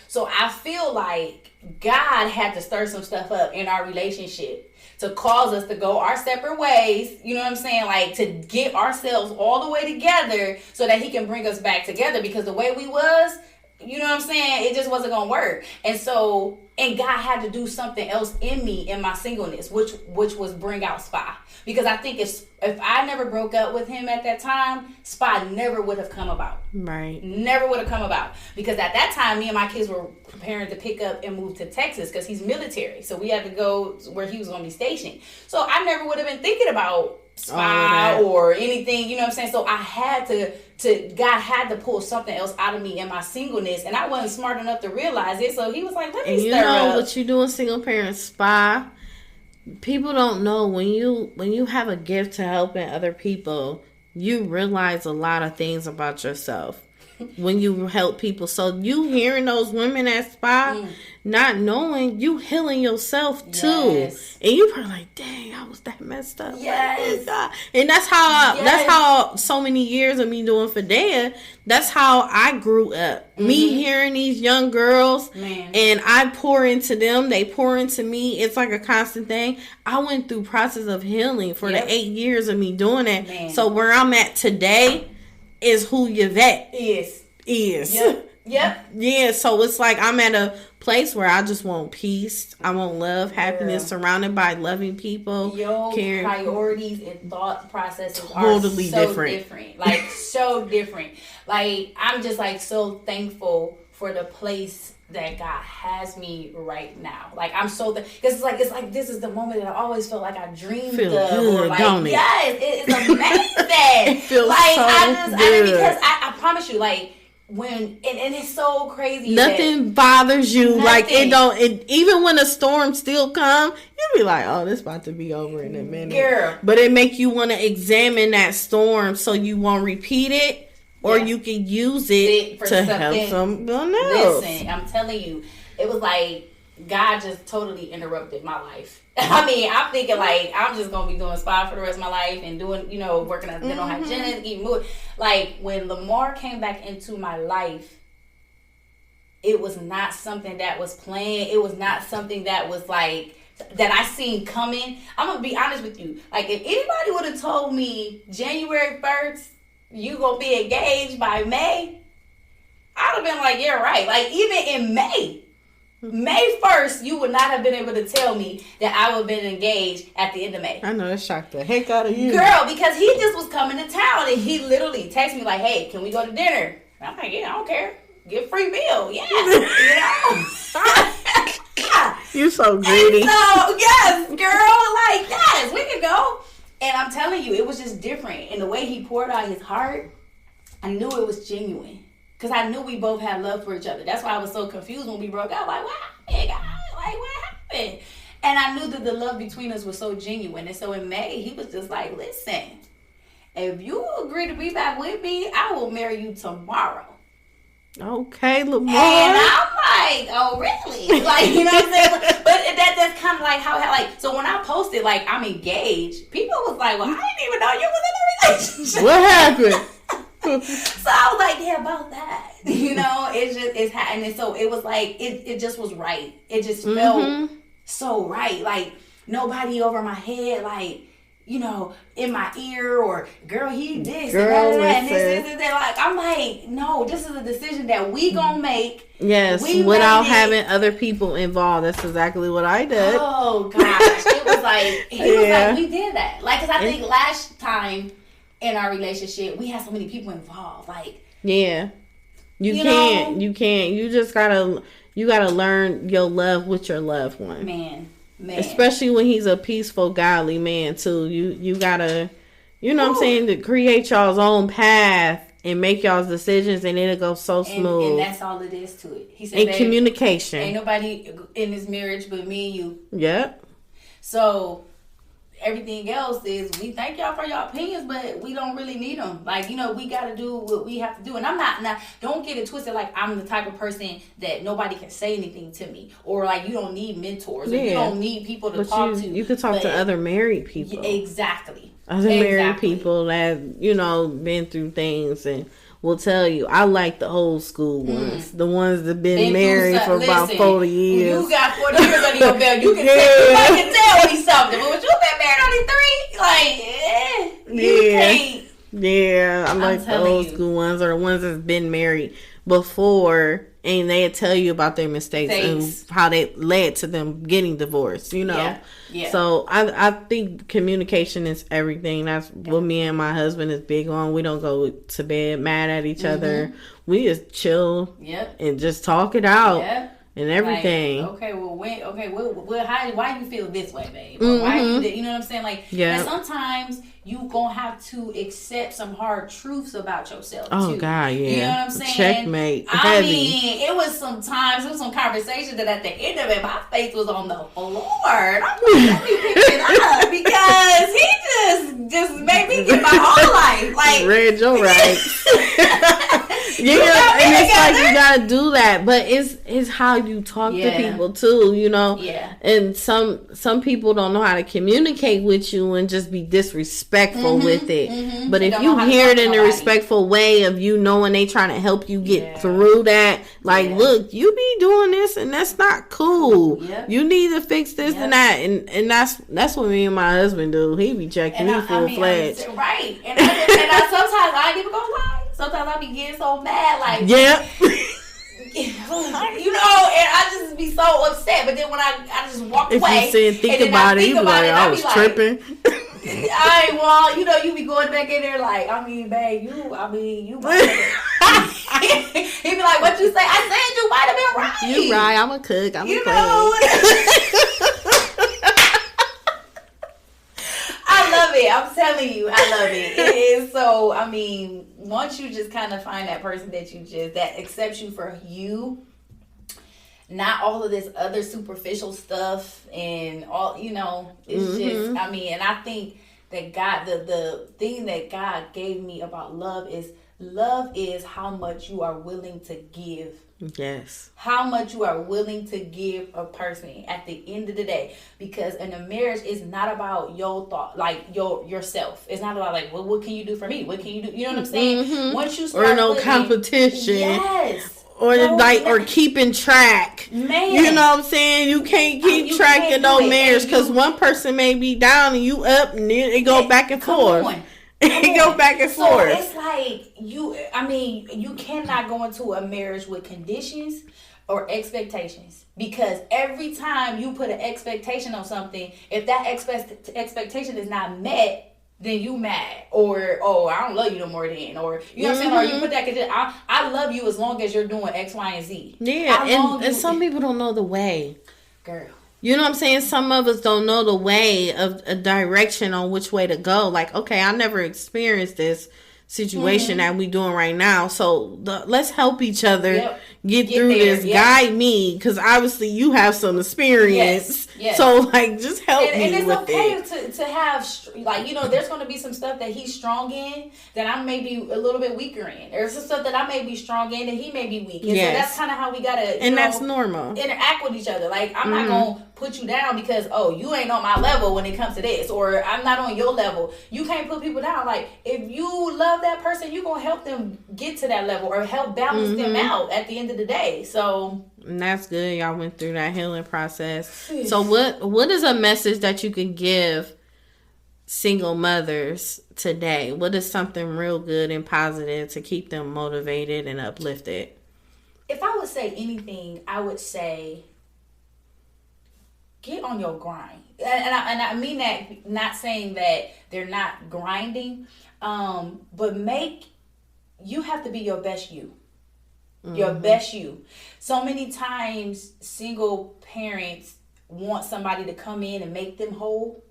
So I feel like God had to stir some stuff up in our relationship to cause us to go our separate ways, you know what I'm saying? Like, to get ourselves all the way together so that he can bring us back together, because the way we was, you know what I'm saying, it just wasn't gonna work. And so, and God had to do something else in me, in my singleness, which was bring out SPA. Because I think if I never broke up with him at that time, SPA never would have come about. Right. Never would have come about. Because at that time, me and my kids were preparing to pick up and move to Texas, because he's military. So we had to go where he was going to be stationed. So I never would have been thinking about SPA or anything, you know what I'm saying? So I had God had to pull something else out of me in my singleness, and I wasn't smart enough to realize it. So he was like, let me stir up. What you do in single parent SPA, people don't know, when you have a gift to helping other people, you realize a lot of things about yourself when you help people. So you hearing those women at SPA, not knowing, you healing yourself too. Yes. And you probably like, dang, I was that messed up. Yes. And that's how so many years of me doing Fidea, that's how I grew up. Mm-hmm. Me hearing these young girls, and I pour into them, they pour into me. It's like a constant thing. I went through process of healing for the 8 years of me doing that. Man. So where I'm at today is who Yvette is. Yep. Yeah, so it's like I'm at a place where I just want peace. I want love, happiness, surrounded by loving people. Your priorities and thought processes are so different. Like, so different. Like, I'm just like so thankful for the place that God has me right now. Like, I'm so because it's like this is the moment that I always felt like I dreamed of. Good, or like, don't it? Yes, it's amazing. It feels like so I good. because I promise you, like, when and it's so crazy. Nothing bothers you. Nothing. Like, even when a storm still come, you be like, oh, this about to be over in a minute. Girl. But it make you want to examine that storm so you won't repeat it. Or you can use it to help someone else. Listen, I'm telling you, it was like God just totally interrupted my life. I mean, I'm thinking like I'm just gonna be doing spa for the rest of my life and doing, working as a dental hygienist, eating moving. Like, when Lamar came back into my life, it was not something that was planned. It was not something that was like that I seen coming. I'm gonna be honest with you. Like, if anybody would have told me January 1st. You gonna be engaged by May, I'd have been like, yeah, right. Like, even in May 1st, you would not have been able to tell me that I would have been engaged at the end of May. I know, that shocked the heck out of you. Girl, because he just was coming to town and he literally texted me like, hey, can we go to dinner? And I'm like, yeah, I don't care. Get free meal. Yeah. You so greedy. And so, yes, girl, like, yes, we could go. And I'm telling you, it was just different. And the way he poured out his heart, I knew it was genuine. Because I knew we both had love for each other. That's why I was so confused when we broke up. Like, what happened, God? Like, what happened? And I knew that the love between us was so genuine. And so in May, he was just like, listen, if you agree to be back with me, I will marry you tomorrow. Okay, Lamar. And I'm like, oh, really? Like, you know what I'm saying? But that's kind of like how, like, so when I posted, like, I'm engaged, people was like, well, I didn't even know you was in a relationship. What happened? So I was like, yeah, about that. It's happening. So it was like, it just was right. It just felt so right. Like, nobody over my head, like, in my ear, or girl, he this and that, and this and that. Like, I'm like, no, this is a decision that we gonna make. Yes, without having other people involved. That's exactly what I did. Oh gosh, it was like he was like, we did that. Like, cause I think last time in our relationship we had so many people involved. Like, yeah, you can't. You just gotta learn your love with your loved one. Man. Especially when he's a peaceful, godly man too. You gotta, what I'm saying, to create y'all's own path and make y'all's decisions, and it'll go so smooth. And that's all it is to it. He said, and communication. Ain't nobody in this marriage but me and you. Yep. So everything else is, we thank y'all for your opinions, but we don't really need them. Like, we got to do what we have to do. And I'm not, don't get it twisted, like I'm the type of person that nobody can say anything to me. Or like, you don't need mentors. Or you don't need people to talk to. You could talk to other married people. Exactly. Other married people that, been through things and will tell you. I like the old school ones. The ones that been married for about 40 years. You got 40 years under your belt. You can tell me something. But when you been married only 3, like, you can't. Yeah, I like the old school ones, or the ones that's been married before, and they tell you about their mistakes and how they led to them getting divorced, Yeah. So I think communication is everything. That's what me and my husband is big on. We don't go to bed mad at each other. We just chill and just talk it out and everything. Like, why you feel this way, babe? Or why you know what I'm saying? Like, and sometimes you gonna have to accept some hard truths about yourself too. Oh God, yeah. You know what I'm saying? Checkmate. I mean, it was some conversations that at the end of it, my face was on the floor. I'm like, let me pick it up, because he just made me get my whole life. Like, read your rights. And it's like you gotta do that, but it's how you talk to people too, Yeah. And some people don't know how to communicate with you and just be disrespectful with it. But if you hear it in a respectful way of knowing they trying to help you get through that, like, look, you be doing this and that's not cool. You need to fix this and that, and that's what me and my husband do. He be checking me full-fledged. Right. And I sometimes I ain't even gonna lie. Sometimes I be getting so mad, like, and I just be so upset. But then when I just walk away, if you said think about it, you be like, I was tripping. You be going back in there like, I mean, babe, you He be like, what you say? I said you might have been right. You right. I'm a cook. I'm a queen. I love it. I'm telling you, I love it. It is so, I mean, once you just kind of find that person that accepts you for you, not all of this other superficial stuff and all, it's just, I mean, and I think that God, the thing that God gave me about love is how much you are willing to give. Yes. How much you are willing to give a person at the end of the day. Because in a marriage, it's not about your thought, like yourself. It's not about like, well, what can you do for me? What can you do? You know what I'm saying? Once you start competition. Yes. Or keeping track. Man. You know what I'm saying? You can't keep track of no marriage because one person may be down and you up and it go back and forth. It go back and forth. So it's like you cannot go into a marriage with conditions or expectations, because every time you put an expectation on something, if that expectation is not met, then you mad, or I don't love you no more then, or you know what I'm saying, or you put that condition. I love you as long as you're doing X, Y, and Z. Yeah, and some people don't know the way, girl. You know what I'm saying? Some of us don't know the way of a direction on which way to go. Like, okay, I never experienced this situation that we doing right now. So let's help each other get through this. Yep. Guide me, because obviously you have some experience. Yes. So like, just help me and it's with okay it. to have, like, there's going to be some stuff that he's strong in that I may be a little bit weaker in. There's some stuff that I may be strong in that he may be weak in. Yes. So that's kind of how we got to, that's normal. Interact with each other. Like, I'm not going to put you down because, you ain't on my level when it comes to this, or I'm not on your level. You can't put people down. Like, if you love that person, you're going to help them get to that level or help balance them out at the end of the day. So, and that's good. Y'all went through that healing process. So what is a message that you can give single mothers today? What is something real good and positive to keep them motivated and uplifted? If I would say anything, I would say get on your grind. And I mean that, not saying that they're not grinding, but you have to be your best you. Your best you. So many times single parents want somebody to come in and make them whole.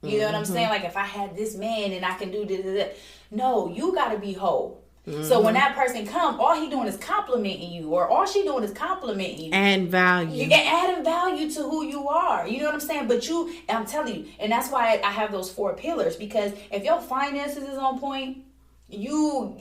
You know what I'm saying? Like, if I had this man and I can do this. No, you got to be whole. So when that person comes, all he doing is complimenting you, or all she doing is complimenting you. And value. Adding value to who you are. You know what I'm saying? But I'm telling you, and that's why I have those 4 pillars, because if your finances is on point, you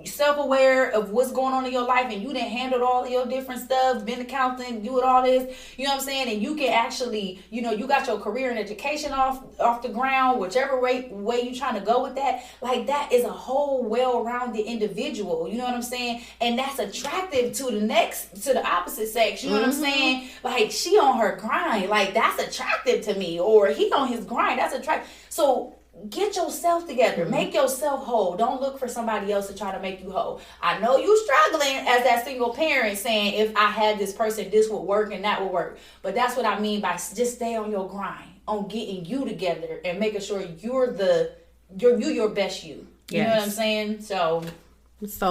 self-aware of what's going on in your life, and you done handled all of your different stuff, been accounting, doing all this, you know what I'm saying, and you can actually, you got your career and education off the ground, whichever way you trying to go with that, like, that is a whole well-rounded individual, you know what I'm saying, and that's attractive to the opposite sex, you know what I'm saying, like, she on her grind, like, that's attractive to me, or he on his grind, that's attractive. So get yourself together. Make yourself whole. Don't look for somebody else to try to make you whole. I know you struggling as that single parent saying, if I had this person, this would work and that would work. But that's what I mean by just stay on your grind, on getting you together and making sure you're your best you. You know what I'm saying? So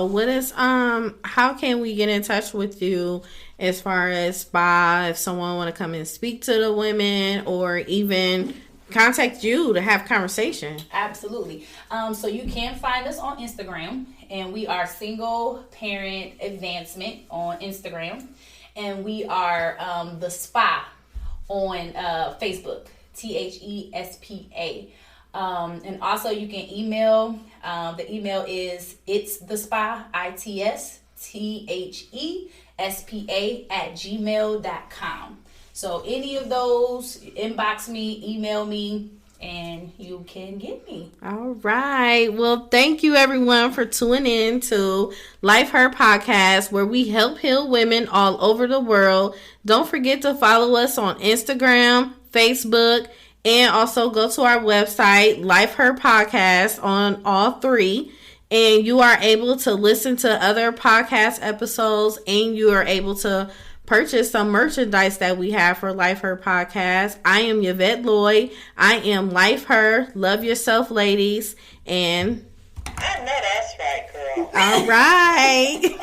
what is how can we get in touch with you as far as spa, if someone want to come and speak to the women, or even contact you to have conversation? Absolutely. So you can find us on Instagram, and we are Single Parent Advancement on Instagram, and we are the Spa on Facebook, THESPA. And also you can email. The email is itsthespa, ITSTHESPA@gmail.com. So any of those, inbox me, email me, and you can get me. All right. Well, thank you everyone for tuning in to Life Her Podcast, where we help heal women all over the world. Don't forget to follow us on Instagram, Facebook, and also go to our website, Life Her Podcast, on all 3. And you are able to listen to other podcast episodes, and you are able to purchase some merchandise that we have for Life Her Podcast. I am Yvette Lloyd. I am Life Her. Love yourself, ladies. And I know that's right, girl. All right.